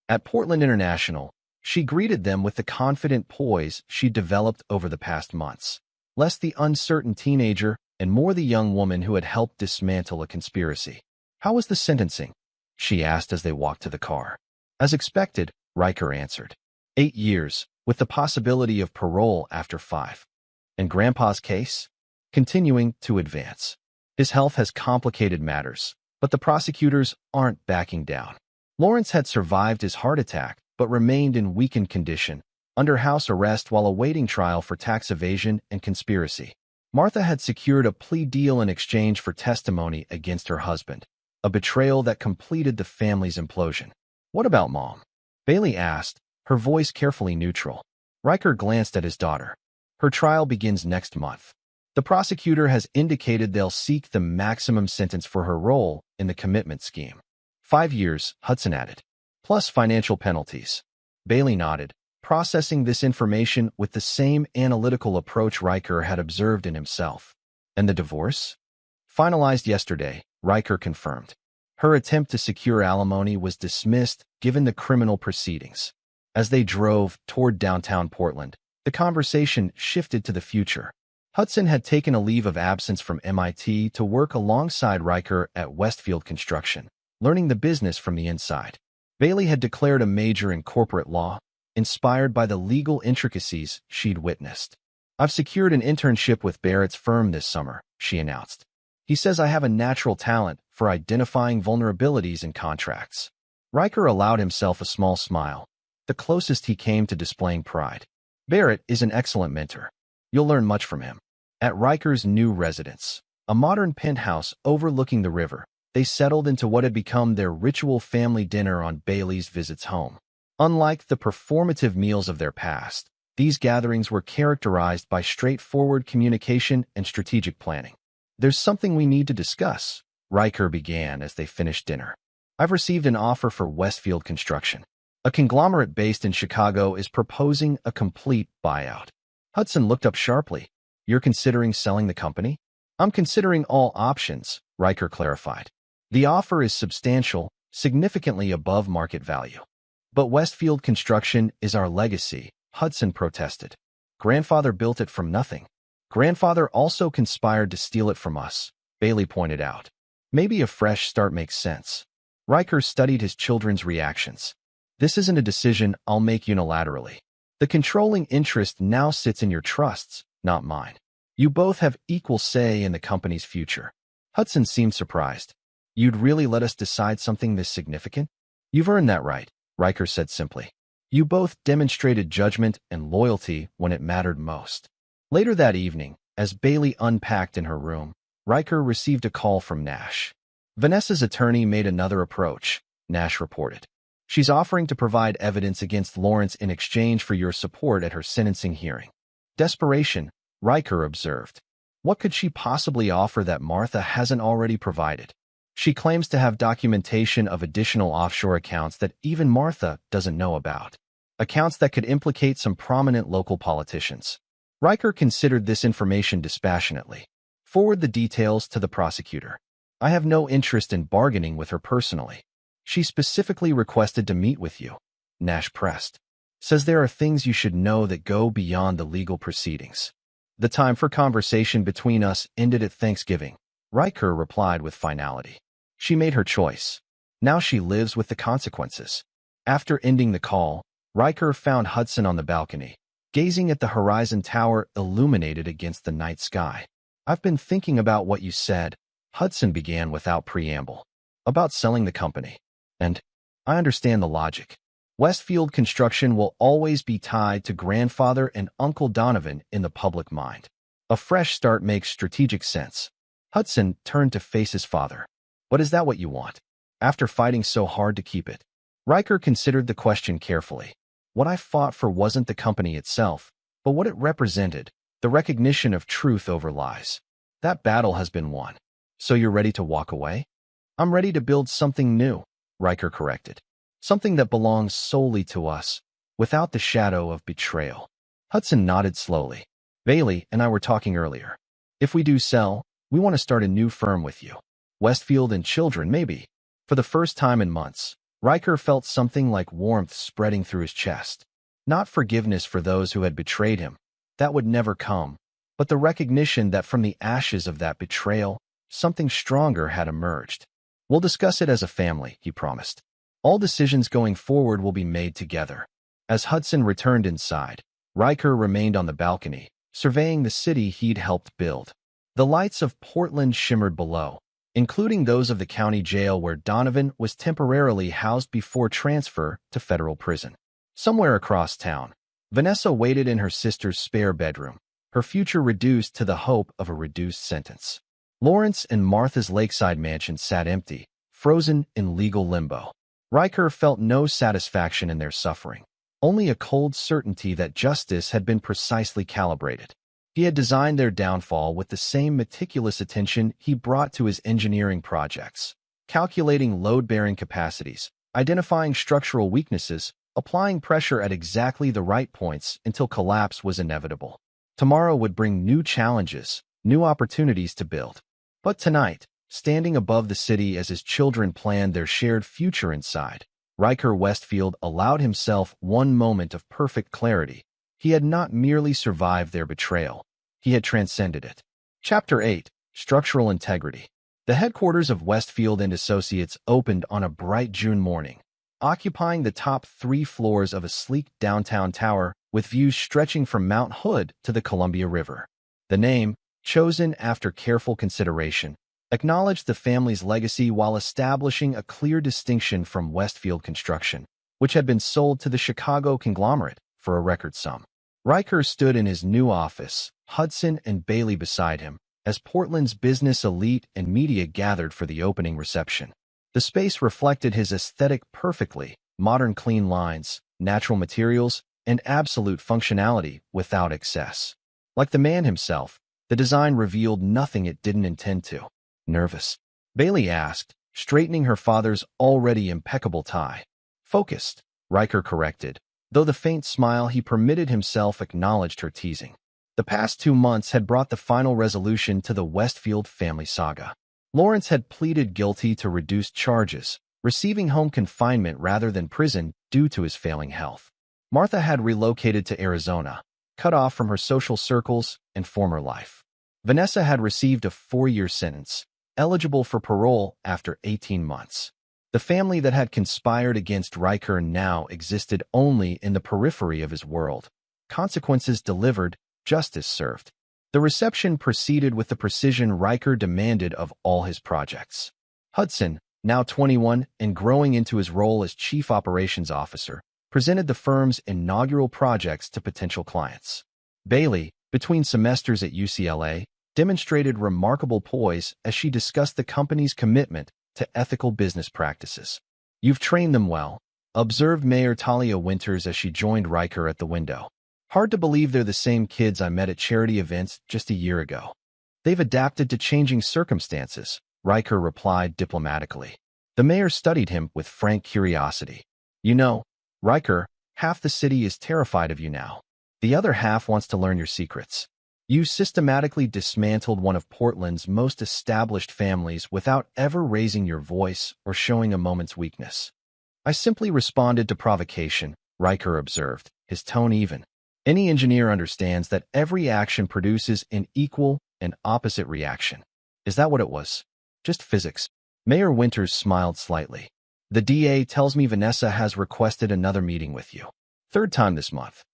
At Portland International, she greeted them with the confident poise she developed over the past months, less the uncertain teenager and more the young woman who had helped dismantle a conspiracy. "How was the sentencing?" she asked as they walked to the car. "As expected," Riker answered. 8 years, with the possibility of parole after 5. "And Grandpa's case?" "Continuing to advance. His health has complicated matters, but the prosecutors aren't backing down." Lawrence had survived his heart attack, but remained in weakened condition, under house arrest while awaiting trial for tax evasion and conspiracy. Martha had secured a plea deal in exchange for testimony against her husband, a betrayal that completed the family's implosion. "What about Mom?" Bailey asked, her voice carefully neutral. Riker glanced at his daughter. "Her trial begins next month. The prosecutor has indicated they'll seek the maximum sentence for her role in the commitment scheme. 5 years," Hudson added, "plus financial penalties." Bailey nodded, processing this information with the same analytical approach Riker had observed in himself. "And the divorce?" "Finalized yesterday," Riker confirmed. Her attempt to secure alimony was dismissed given the criminal proceedings. As they drove toward downtown Portland, the conversation shifted to the future. Hudson had taken a leave of absence from MIT to work alongside Riker at Westfield Construction, learning the business from the inside. Bailey had declared a major in corporate law, inspired by the legal intricacies she'd witnessed. "I've secured an internship with Barrett's firm this summer," she announced. "He says I have a natural talent for identifying vulnerabilities in contracts." Riker allowed himself a small smile, the closest he came to displaying pride. "Barrett is an excellent mentor. You'll learn much from him." At Riker's new residence, a modern penthouse overlooking the river, they settled into what had become their ritual family dinner on Bailey's visits home. Unlike the performative meals of their past, these gatherings were characterized by straightforward communication and strategic planning. "There's something we need to discuss," Riker began as they finished dinner. "I've received an offer for Westfield Construction. A conglomerate based in Chicago is proposing a complete buyout." Hudson looked up sharply. "You're considering selling the company?" "I'm considering all options," Riker clarified. "The offer is substantial, significantly above market value." "But Westfield Construction is our legacy," Hudson protested. "Grandfather built it from nothing." "Grandfather also conspired to steal it from us," Bailey pointed out. "Maybe a fresh start makes sense." Riker studied his children's reactions. "This isn't a decision I'll make unilaterally. The The controlling interest now sits in your trusts, not mine. You both have equal say in the company's future. Hudson seemed surprised. You'd really let us decide something this significant? You've earned that right, Riker said simply. You both demonstrated judgment and loyalty when it mattered most. Later that evening, as Bailey unpacked in her room, Riker received a call from Nash. Vanessa's attorney made another approach, Nash reported. She's offering to provide evidence against Lawrence in exchange for your support at her sentencing hearing. Desperation, Riker observed. What could she possibly offer that Martha hasn't already provided? She claims to have documentation of additional offshore accounts that even Martha doesn't know about. Accounts that could implicate some prominent local politicians. Riker considered this information dispassionately. Forward the details to the prosecutor. I have no interest in bargaining with her personally. She specifically requested to meet with you, Nash pressed. Says there are things you should know that go beyond the legal proceedings. The time for conversation between us ended at Thanksgiving, Riker replied with finality. She made her choice. Now she lives with the consequences. After ending the call, Riker found Hudson on the balcony, gazing at the Horizon Tower illuminated against the night sky. I've been thinking about what you said, Hudson began without preamble. About selling the company. And I understand the logic. Westfield Construction will always be tied to grandfather and Uncle Donovan in the public mind. A fresh start makes strategic sense. Hudson turned to face his father. But is that what you want? After fighting so hard to keep it? Riker considered the question carefully. What I fought for wasn't the company itself, but what it represented, the recognition of truth over lies. That battle has been won. So you're ready to walk away? I'm ready to build something new, Riker corrected. Something that belongs solely to us, without the shadow of betrayal. Hudson nodded slowly. Bailey and I were talking earlier. If we do sell, we want to start a new firm with you. Westfield and Children, maybe. For the first time in months, Riker felt something like warmth spreading through his chest. Not forgiveness for those who had betrayed him. That would never come. But the recognition that from the ashes of that betrayal, something stronger had emerged. We'll discuss it as a family, he promised. All decisions going forward will be made together. As Hudson returned inside, Riker remained on the balcony, surveying the city he'd helped build. The lights of Portland shimmered below, including those of the county jail where Donovan was temporarily housed before transfer to federal prison. Somewhere across town, Vanessa waited in her sister's spare bedroom, her future reduced to the hope of a reduced sentence. Lawrence and Martha's lakeside mansion sat empty, frozen in legal limbo. Riker felt no satisfaction in their suffering, only a cold certainty that justice had been precisely calibrated. He had designed their downfall with the same meticulous attention he brought to his engineering projects, calculating load-bearing capacities, identifying structural weaknesses, applying pressure at exactly the right points until collapse was inevitable. Tomorrow would bring new challenges, new opportunities to build. But tonight, standing above the city as his children planned their shared future inside, Riker Westfield allowed himself one moment of perfect clarity. He had not merely survived their betrayal. He had transcended it. Chapter 8. Structural Integrity. The headquarters of Westfield and Associates opened on a bright June morning, occupying the top 3 floors of a sleek downtown tower with views stretching from Mount Hood to the Columbia River. The name, chosen after careful consideration, acknowledged the family's legacy while establishing a clear distinction from Westfield Construction, which had been sold to the Chicago conglomerate for a record sum. Riker stood in his new office, Hudson and Bailey beside him, as Portland's business elite and media gathered for the opening reception. The space reflected his aesthetic perfectly, modern clean lines, natural materials, and absolute functionality without excess. Like the man himself, the design revealed nothing it didn't intend to. Nervous? Bailey asked, straightening her father's already impeccable tie. Focused, Riker corrected, though the faint smile he permitted himself acknowledged her teasing. The past 2 months had brought the final resolution to the Westfield family saga. Lawrence had pleaded guilty to reduced charges, receiving home confinement rather than prison due to his failing health. Martha had relocated to Arizona, cut off from her social circles and former life. Vanessa had received a 4-year sentence, eligible for parole after 18 months. The family that had conspired against Riker now existed only in the periphery of his world. Consequences delivered, justice served. The reception proceeded with the precision Riker demanded of all his projects. Hudson, now 21 and growing into his role as Chief Operations Officer, presented the firm's inaugural projects to potential clients. Bailey, between semesters at UCLA, demonstrated remarkable poise as she discussed the company's commitment to ethical business practices. "You've trained them well," observed Mayor Talia Winters as she joined Riker at the window. "Hard to believe they're the same kids I met at charity events just a year ago." "They've adapted to changing circumstances," Riker replied diplomatically. The mayor studied him with frank curiosity. "You know, Riker, half the city is terrified of you now. The other half wants to learn your secrets. You systematically dismantled one of Portland's most established families without ever raising your voice or showing a moment's weakness." "I simply responded to provocation," Riker observed, his tone even. "Any engineer understands that every action produces an equal and opposite reaction. Is that what it was? Just physics." Mayor Winters smiled slightly. "The DA tells me Vanessa has requested another meeting with you. Third time this month.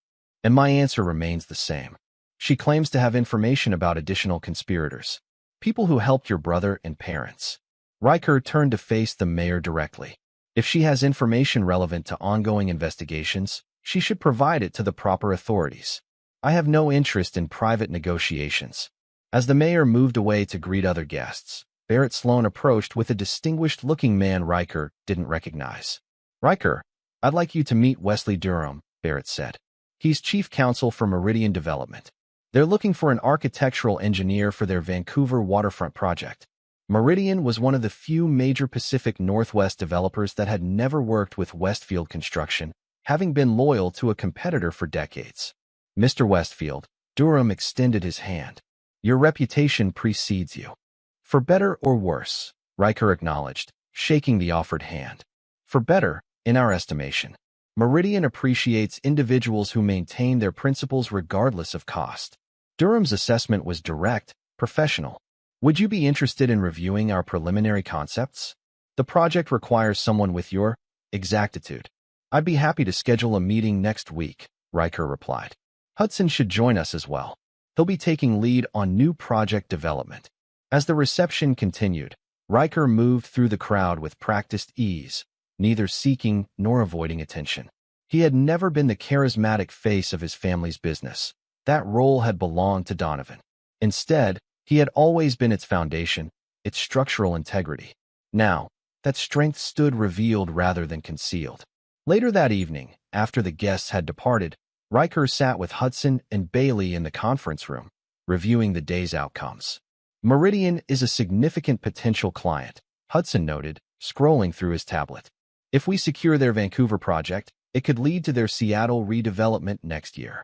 And my answer remains the same. She claims to have information about additional conspirators. People who helped your brother and parents." Riker turned to face the mayor directly. "If she has information relevant to ongoing investigations, she should provide it to the proper authorities. I have no interest in private negotiations." As the mayor moved away to greet other guests, Barrett Sloan approached with a distinguished-looking man Riker didn't recognize. "Riker, I'd like you to meet Wesley Durham," Barrett said. "He's chief counsel for Meridian Development. They're looking for an architectural engineer for their Vancouver waterfront project." Meridian was one of the few major Pacific Northwest developers that had never worked with Westfield Construction, having been loyal to a competitor for decades. "Mr. Westfield," Durham extended his hand. "Your reputation precedes you." "For better or worse," Riker acknowledged, shaking the offered hand. "For better, in our estimation. Meridian appreciates individuals who maintain their principles regardless of cost." Durham's assessment was direct, professional. "Would you be interested in reviewing our preliminary concepts? The project requires someone with your exactitude." "I'd be happy to schedule a meeting next week," Riker replied. "Hudson should join us as well. He'll be taking lead on new project development." As the reception continued, Riker moved through the crowd with practiced ease, neither seeking nor avoiding attention. He had never been the charismatic face of his family's business. That role had belonged to Donovan. Instead, he had always been its foundation, its structural integrity. Now, that strength stood revealed rather than concealed. Later that evening, after the guests had departed, Riker sat with Hudson and Bailey in the conference room, reviewing the day's outcomes. "Meridian is a significant potential client," Hudson noted, scrolling through his tablet. "If we secure their Vancouver project, it could lead to their Seattle redevelopment next year."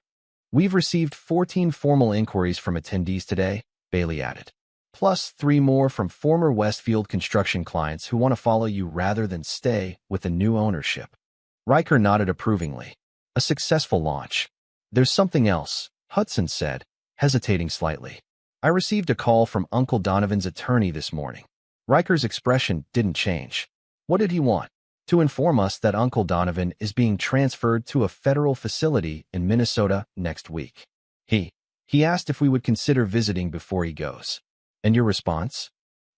"We've received 14 formal inquiries from attendees today," Bailey added, "plus 3 more from former Westfield Construction clients who want to follow you rather than stay with the new ownership." Riker nodded approvingly. "A successful launch." "There's something else," Hudson said, hesitating slightly. "I received a call from Uncle Donovan's attorney this morning." Riker's expression didn't change. "What did he want?" "To inform us that Uncle Donovan is being transferred to a federal facility in Minnesota next week. He asked if we would consider visiting before he goes." "And your response?"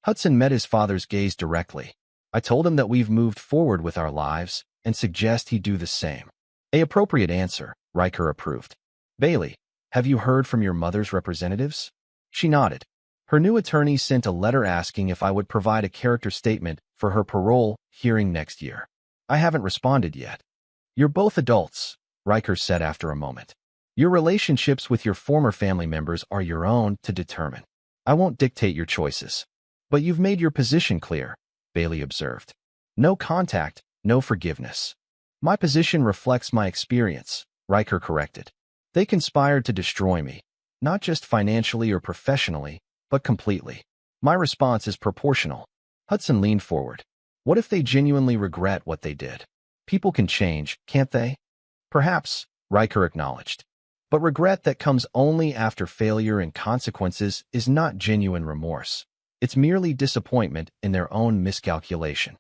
Hudson met his father's gaze directly. "I told him that we've moved forward with our lives and suggest he do the same." "An appropriate answer," Riker approved. "Bailey, have you heard from your mother's representatives?" She nodded. "Her new attorney sent a letter asking if I would provide a character statement for her parole hearing next year. I haven't responded yet." "You're both adults," Riker said after a moment. "Your relationships with your former family members are your own to determine. I won't dictate your choices." "But you've made your position clear," Bailey observed. "No contact, no forgiveness." "My position reflects my experience," Riker corrected. "They conspired to destroy me, not just financially or professionally, but completely. My response is proportional." Hudson leaned forward. "What if they genuinely regret what they did? People can change, can't they?" "Perhaps," Riker acknowledged. "But regret that comes only after failure and consequences is not genuine remorse. It's merely disappointment in their own miscalculation."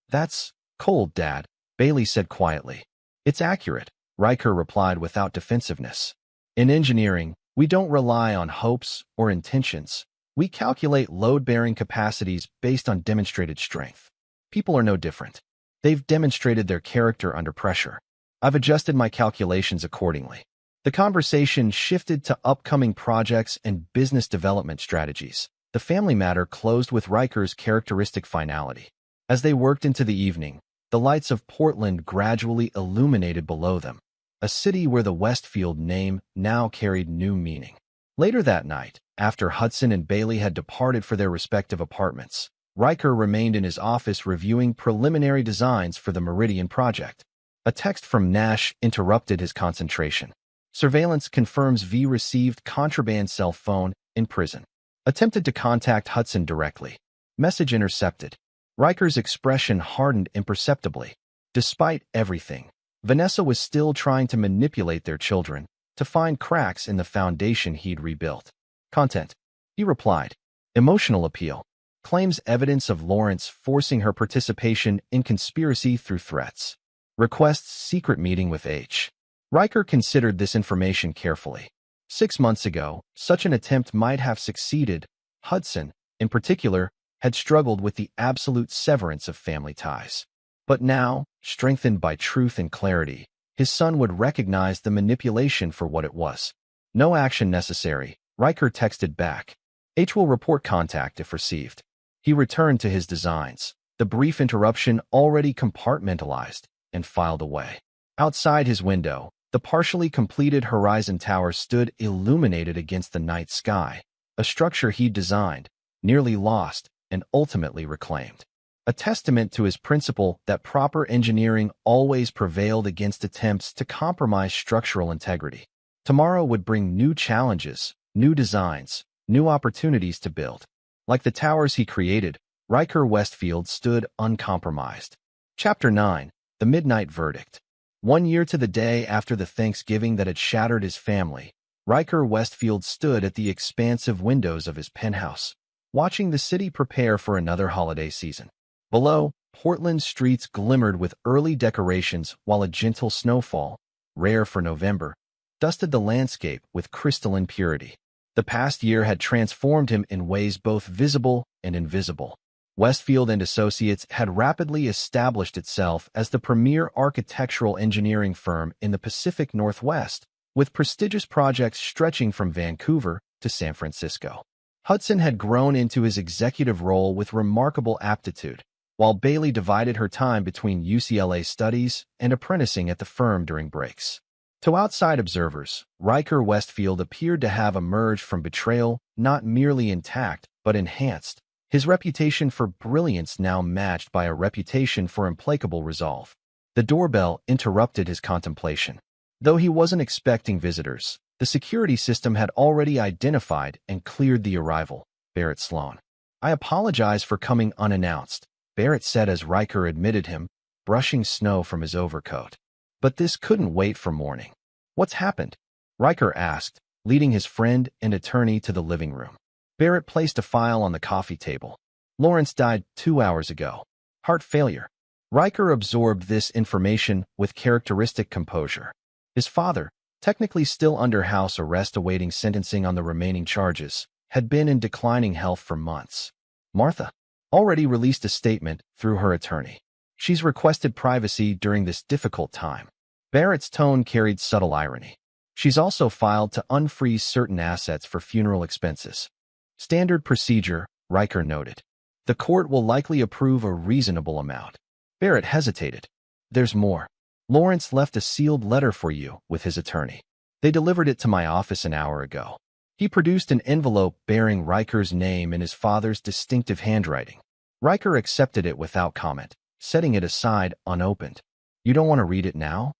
That's cold, Dad, Bailey said quietly. It's accurate, Riker replied without defensiveness. In engineering, we don't rely on hopes or intentions. We calculate load-bearing capacities based on demonstrated strength. People are no different. They've demonstrated their character under pressure. I've adjusted my calculations accordingly. The conversation shifted to upcoming projects and business development strategies. The family matter closed with Riker's characteristic finality. As they worked into the evening, the lights of Portland gradually illuminated below them, a city where the Westfield name now carried new meaning. Later that night, after Hudson and Bailey had departed for their respective apartments, Riker remained in his office reviewing preliminary designs for the Meridian project. A text from Nash interrupted his concentration. Surveillance confirms V received contraband cell phone in prison. Attempted to contact Hudson directly. Message intercepted. Riker's expression hardened imperceptibly. Despite everything, Vanessa was still trying to manipulate their children to find cracks in the foundation he'd rebuilt. Content. He replied. Emotional appeal. Claims evidence of Lawrence forcing her participation in conspiracy through threats. Requests secret meeting with H. Riker considered this information carefully. 6 months ago, such an attempt might have succeeded. Hudson, in particular, had struggled with the absolute severance of family ties. But now, strengthened by truth and clarity, his son would recognize the manipulation for what it was. No action necessary, Riker texted back. H will report contact if received. He returned to his designs, the brief interruption already compartmentalized and filed away. Outside his window, the partially completed Horizon Tower stood illuminated against the night sky, a structure he designed, nearly lost, and ultimately reclaimed. A testament to his principle that proper engineering always prevailed against attempts to compromise structural integrity. Tomorrow would bring new challenges, new designs, new opportunities to build. Like the towers he created, Riker Westfield stood uncompromised. Chapter 9. The Midnight Verdict. 1 year to the day after the Thanksgiving that had shattered his family, Riker Westfield stood at the expansive windows of his penthouse, watching the city prepare for another holiday season. Below, Portland's streets glimmered with early decorations while a gentle snowfall, rare for November, dusted the landscape with crystalline purity. The past year had transformed him in ways both visible and invisible. Westfield and Associates had rapidly established itself as the premier architectural engineering firm in the Pacific Northwest, with prestigious projects stretching from Vancouver to San Francisco. Hudson had grown into his executive role with remarkable aptitude, while Bailey divided her time between UCLA studies and apprenticing at the firm during breaks. To outside observers, Riker Westfield appeared to have emerged from betrayal not merely intact, but enhanced, his reputation for brilliance now matched by a reputation for implacable resolve. The doorbell interrupted his contemplation. Though he wasn't expecting visitors, the security system had already identified and cleared the arrival, Barrett Sloan. I apologize for coming unannounced, Barrett said as Riker admitted him, brushing snow from his overcoat. But this couldn't wait for morning. What's happened? Riker asked, leading his friend and attorney to the living room. Barrett placed a file on the coffee table. Lawrence died 2 hours ago. Heart failure. Riker absorbed this information with characteristic composure. His father, technically still under house arrest awaiting sentencing on the remaining charges, had been in declining health for months. Martha already released a statement through her attorney. She's requested privacy during this difficult time. Barrett's tone carried subtle irony. She's also filed to unfreeze certain assets for funeral expenses. Standard procedure, Riker noted. The court will likely approve a reasonable amount. Barrett hesitated. There's more. Lawrence left a sealed letter for you with his attorney. They delivered it to my office an hour ago. He produced an envelope bearing Riker's name in his father's distinctive handwriting. Riker accepted it without comment, setting it aside unopened. You don't want to read it now?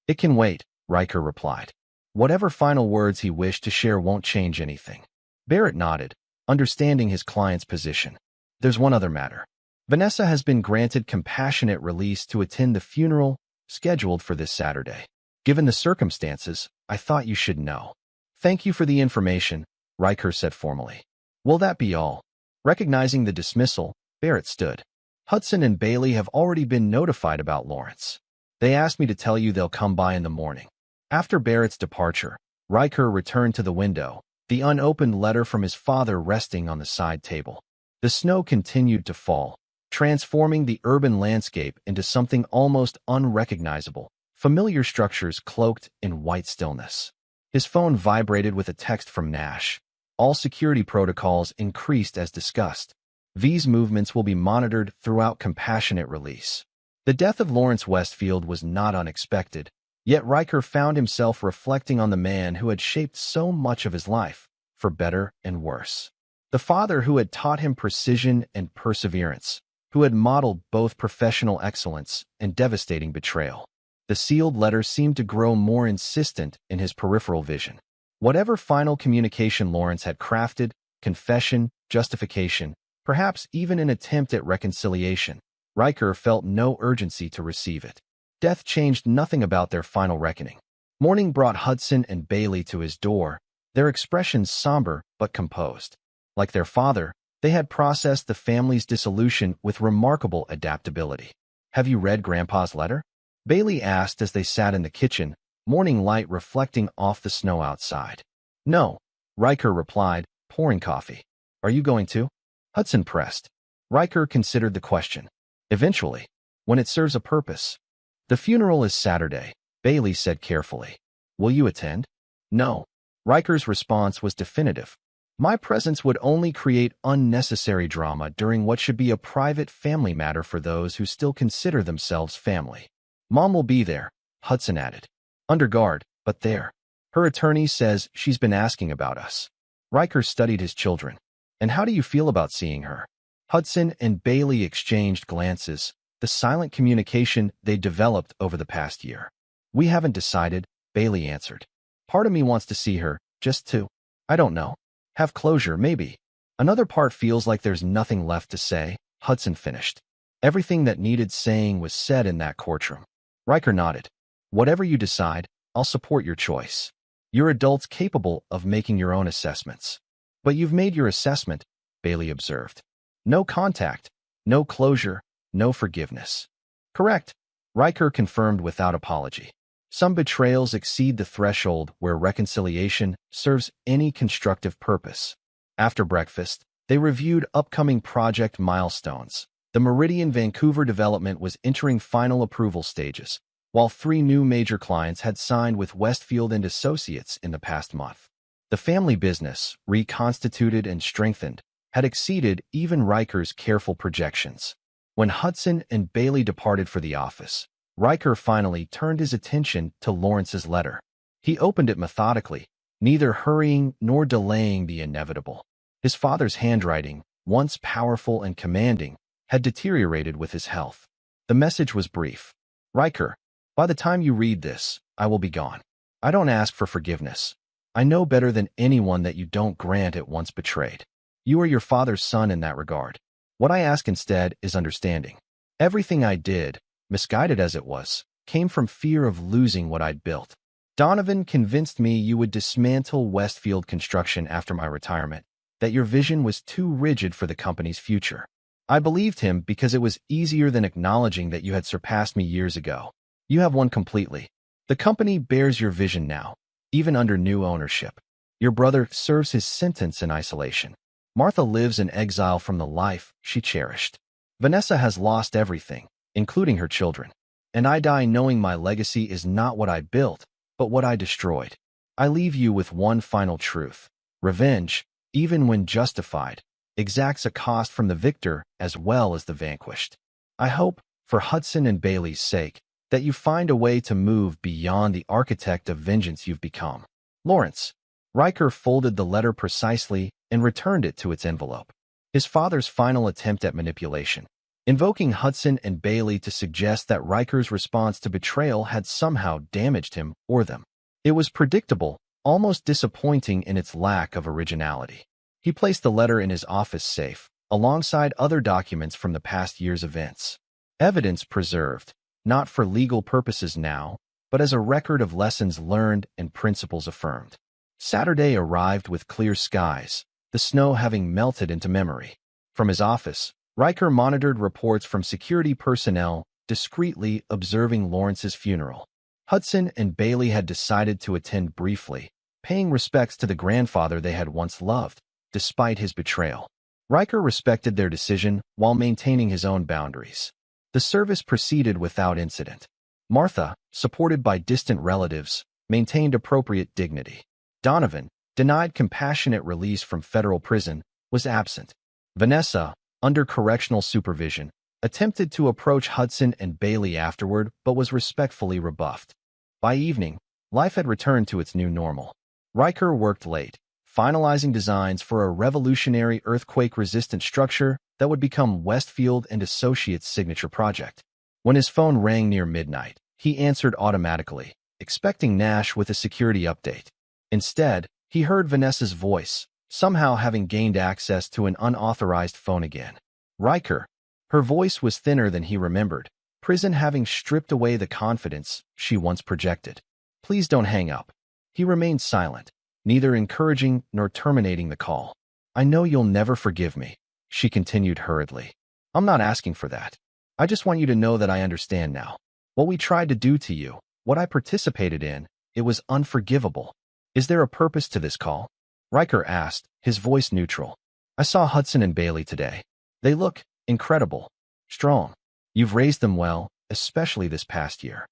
It can wait, Riker replied. Whatever final words he wished to share won't change anything. Barrett nodded, understanding his client's position. There's one other matter. Vanessa has been granted compassionate release to attend the funeral scheduled for this Saturday. Given the circumstances, I thought you should know. Thank you for the information, Riker said formally. Will that be all? Recognizing the dismissal, Barrett stood. Hudson and Bailey have already been notified about Lawrence. They asked me to tell you they'll come by in the morning. After Barrett's departure, Riker returned to the window, the unopened letter from his father resting on the side table. The snow continued to fall, transforming the urban landscape into something almost unrecognizable, familiar structures cloaked in white stillness. His phone vibrated with a text from Nash. All security protocols increased as discussed. V's movements will be monitored throughout compassionate release. The death of Lawrence Westfield was not unexpected, yet Riker found himself reflecting on the man who had shaped so much of his life, for better and worse. The father who had taught him precision and perseverance, who had modeled both professional excellence and devastating betrayal. The sealed letter seemed to grow more insistent in his peripheral vision. Whatever final communication Lawrence had crafted, confession, justification, perhaps even an attempt at reconciliation, Riker felt no urgency to receive it. Death changed nothing about their final reckoning. Morning brought Hudson and Bailey to his door, their expressions somber but composed. Like their father, they had processed the family's dissolution with remarkable adaptability. "Have you read Grandpa's letter?" Bailey asked as they sat in the kitchen, morning light reflecting off the snow outside. "No," Riker replied, pouring coffee. "Are you going to?" Hudson pressed. Riker considered the question. "Eventually, when it serves a purpose." "The funeral is Saturday," Bailey said carefully. "Will you attend?" "No." Riker's response was definitive. "My presence would only create unnecessary drama during what should be a private family matter for those who still consider themselves family." "Mom will be there," Hudson added. "Under guard, but there. Her attorney says she's been asking about us." Riker studied his children. "And how do you feel about seeing her?" Hudson and Bailey exchanged glances, the silent communication they developed over the past year. "We haven't decided," Bailey answered. "Part of me wants to see her, just to, I don't know, have closure, maybe. Another part feels like there's nothing left to say," Hudson finished. Everything that needed saying was said in that courtroom. Riker nodded. "Whatever you decide, I'll support your choice. You're adults capable of making your own assessments." "But you've made your assessment," Bailey observed. "No contact, no closure, no forgiveness." "Correct," Riker confirmed without apology. Some betrayals exceed the threshold where reconciliation serves any constructive purpose. After breakfast, they reviewed upcoming project milestones. The Meridian Vancouver development was entering final approval stages, while 3 new major clients had signed with Westfield and Associates in the past month. The family business, reconstituted and strengthened, had exceeded even Riker's careful projections. When Hudson and Bailey departed for the office, Riker finally turned his attention to Lawrence's letter. He opened it methodically, neither hurrying nor delaying the inevitable. His father's handwriting, once powerful and commanding, had deteriorated with his health. The message was brief. "Riker, by the time you read this, I will be gone. I don't ask for forgiveness. I know better than anyone that you don't grant it once betrayed. You are your father's son in that regard. What I ask instead is understanding. Everything I did, misguided as it was, came from fear of losing what I'd built. Donovan convinced me you would dismantle Westfield Construction after my retirement, that your vision was too rigid for the company's future. I believed him because it was easier than acknowledging that you had surpassed me years ago. You have won completely. The company bears your vision now, even under new ownership. Your brother serves his sentence in isolation. Martha lives in exile from the life she cherished. Vanessa has lost everything, including her children. And I die knowing my legacy is not what I built, but what I destroyed. I leave you with one final truth. Revenge, even when justified, exacts a cost from the victor as well as the vanquished. I hope, for Hudson and Bailey's sake, that you find a way to move beyond the architect of vengeance you've become. Lawrence." Riker folded the letter precisely and returned it to its envelope. His father's final attempt at manipulation, invoking Hudson and Bailey to suggest that Riker's response to betrayal had somehow damaged him or them. It was predictable, almost disappointing in its lack of originality. He placed the letter in his office safe, alongside other documents from the past year's events. Evidence preserved, not for legal purposes now, but as a record of lessons learned and principles affirmed. Saturday arrived with clear skies, the snow having melted into memory. From his office, Riker monitored reports from security personnel, discreetly observing Lawrence's funeral. Hudson and Bailey had decided to attend briefly, paying respects to the grandfather they had once loved, despite his betrayal. Riker respected their decision while maintaining his own boundaries. The service proceeded without incident. Martha, supported by distant relatives, maintained appropriate dignity. Donovan, denied compassionate release from federal prison, was absent. Vanessa, under correctional supervision, attempted to approach Hudson and Bailey afterward but was respectfully rebuffed. By evening, life had returned to its new normal. Riker worked late, finalizing designs for a revolutionary earthquake-resistant structure that would become Westfield and Associates' signature project. When his phone rang near midnight, he answered automatically, expecting Nash with a security update. Instead, he heard Vanessa's voice, somehow having gained access to an unauthorized phone again. Riker. Her voice was thinner than he remembered, prison having stripped away the confidence she once projected. Please don't hang up. He remained silent, neither encouraging nor terminating the call. I know you'll never forgive me, she continued hurriedly. I'm not asking for that. I just want you to know that I understand now. What we tried to do to you, what I participated in, it was unforgivable. Is there a purpose to this call? Riker asked, his voice neutral. I saw Hudson and Bailey today. They look incredible, strong. You've raised them well, especially this past year.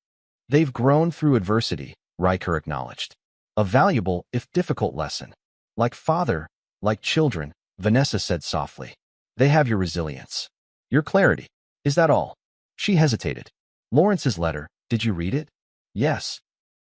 They've grown through adversity, Riker acknowledged. A valuable, if difficult lesson. Like father, like children, Vanessa said softly. They have your resilience. Your clarity. Is that all? She hesitated. Lawrence's letter, did you read it? Yes.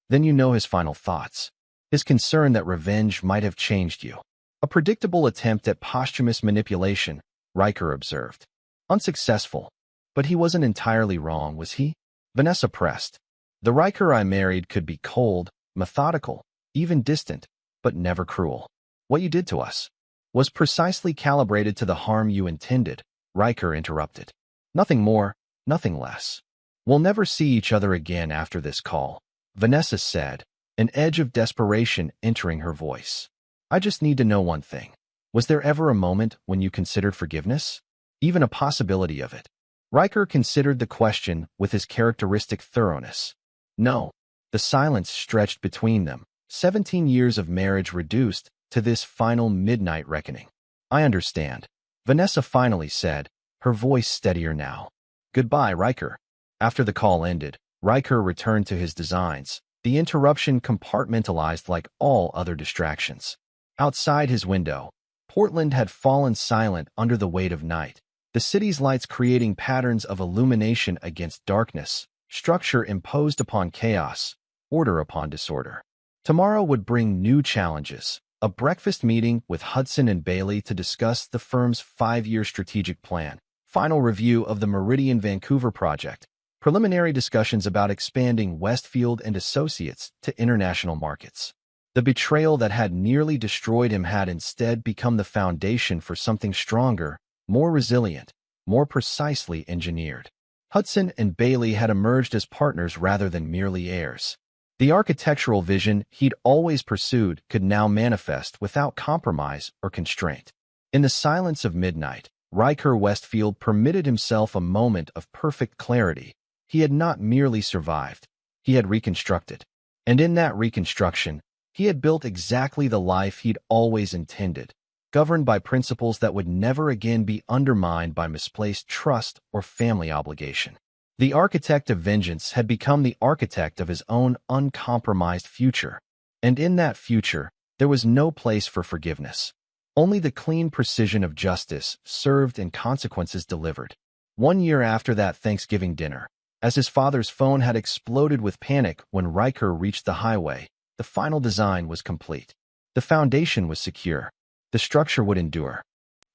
Then you know his final thoughts. His concern that revenge might have changed you. A predictable attempt at posthumous manipulation, Riker observed. Unsuccessful. But he wasn't entirely wrong, was he? Vanessa pressed. The Riker I married could be cold, methodical, even distant, but never cruel. What you did to us was precisely calibrated to the harm you intended, Riker interrupted. Nothing more, nothing less. We'll never see each other again after this call, Vanessa said, an edge of desperation entering her voice. I just need to know one thing. Was there ever a moment when you considered forgiveness? Even a possibility of it? Riker considered the question with his characteristic thoroughness. No. The silence stretched between them, 17 years of marriage reduced to this final midnight reckoning. I understand, Vanessa finally said, her voice steadier now. Goodbye, Riker. After the call ended, Riker returned to his designs, the interruption compartmentalized like all other distractions. Outside his window, Portland had fallen silent under the weight of night, the city's lights creating patterns of illumination against darkness, structure imposed upon chaos, order upon disorder. Tomorrow would bring new challenges, a breakfast meeting with Hudson and Bailey to discuss the firm's 5-year strategic plan, final review of the Meridian Vancouver project, preliminary discussions about expanding Westfield and Associates to international markets. The betrayal that had nearly destroyed him had instead become the foundation for something stronger, more resilient, more precisely engineered. Hudson and Bailey had emerged as partners rather than merely heirs. The architectural vision he'd always pursued could now manifest without compromise or constraint. In the silence of midnight, Riker Westfield permitted himself a moment of perfect clarity. He had not merely survived, he had reconstructed. And in that reconstruction, he had built exactly the life he'd always intended, governed by principles that would never again be undermined by misplaced trust or family obligation. The architect of vengeance had become the architect of his own uncompromised future, and in that future, there was no place for forgiveness. Only the clean precision of justice served and consequences delivered. 1 year after that Thanksgiving dinner, as his father's phone had exploded with panic when Riker reached the highway, the final design was complete. The foundation was secure. The structure would endure.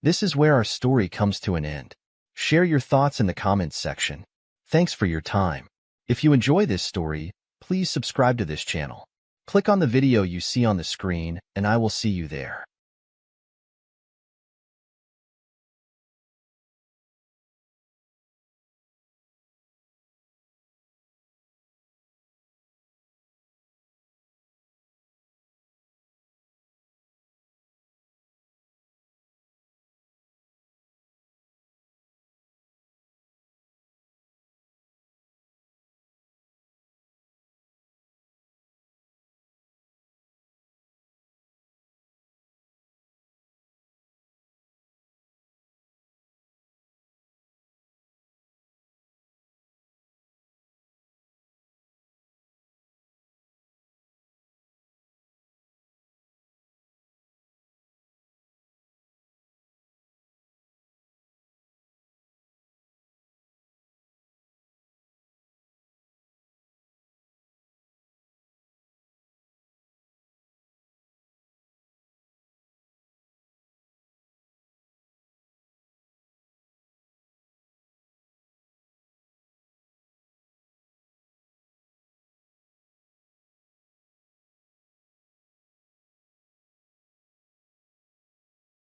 This is where our story comes to an end. Share your thoughts in the comments section. Thanks for your time. If you enjoy this story, please subscribe to this channel. Click on the video you see on the screen, and I will see you there.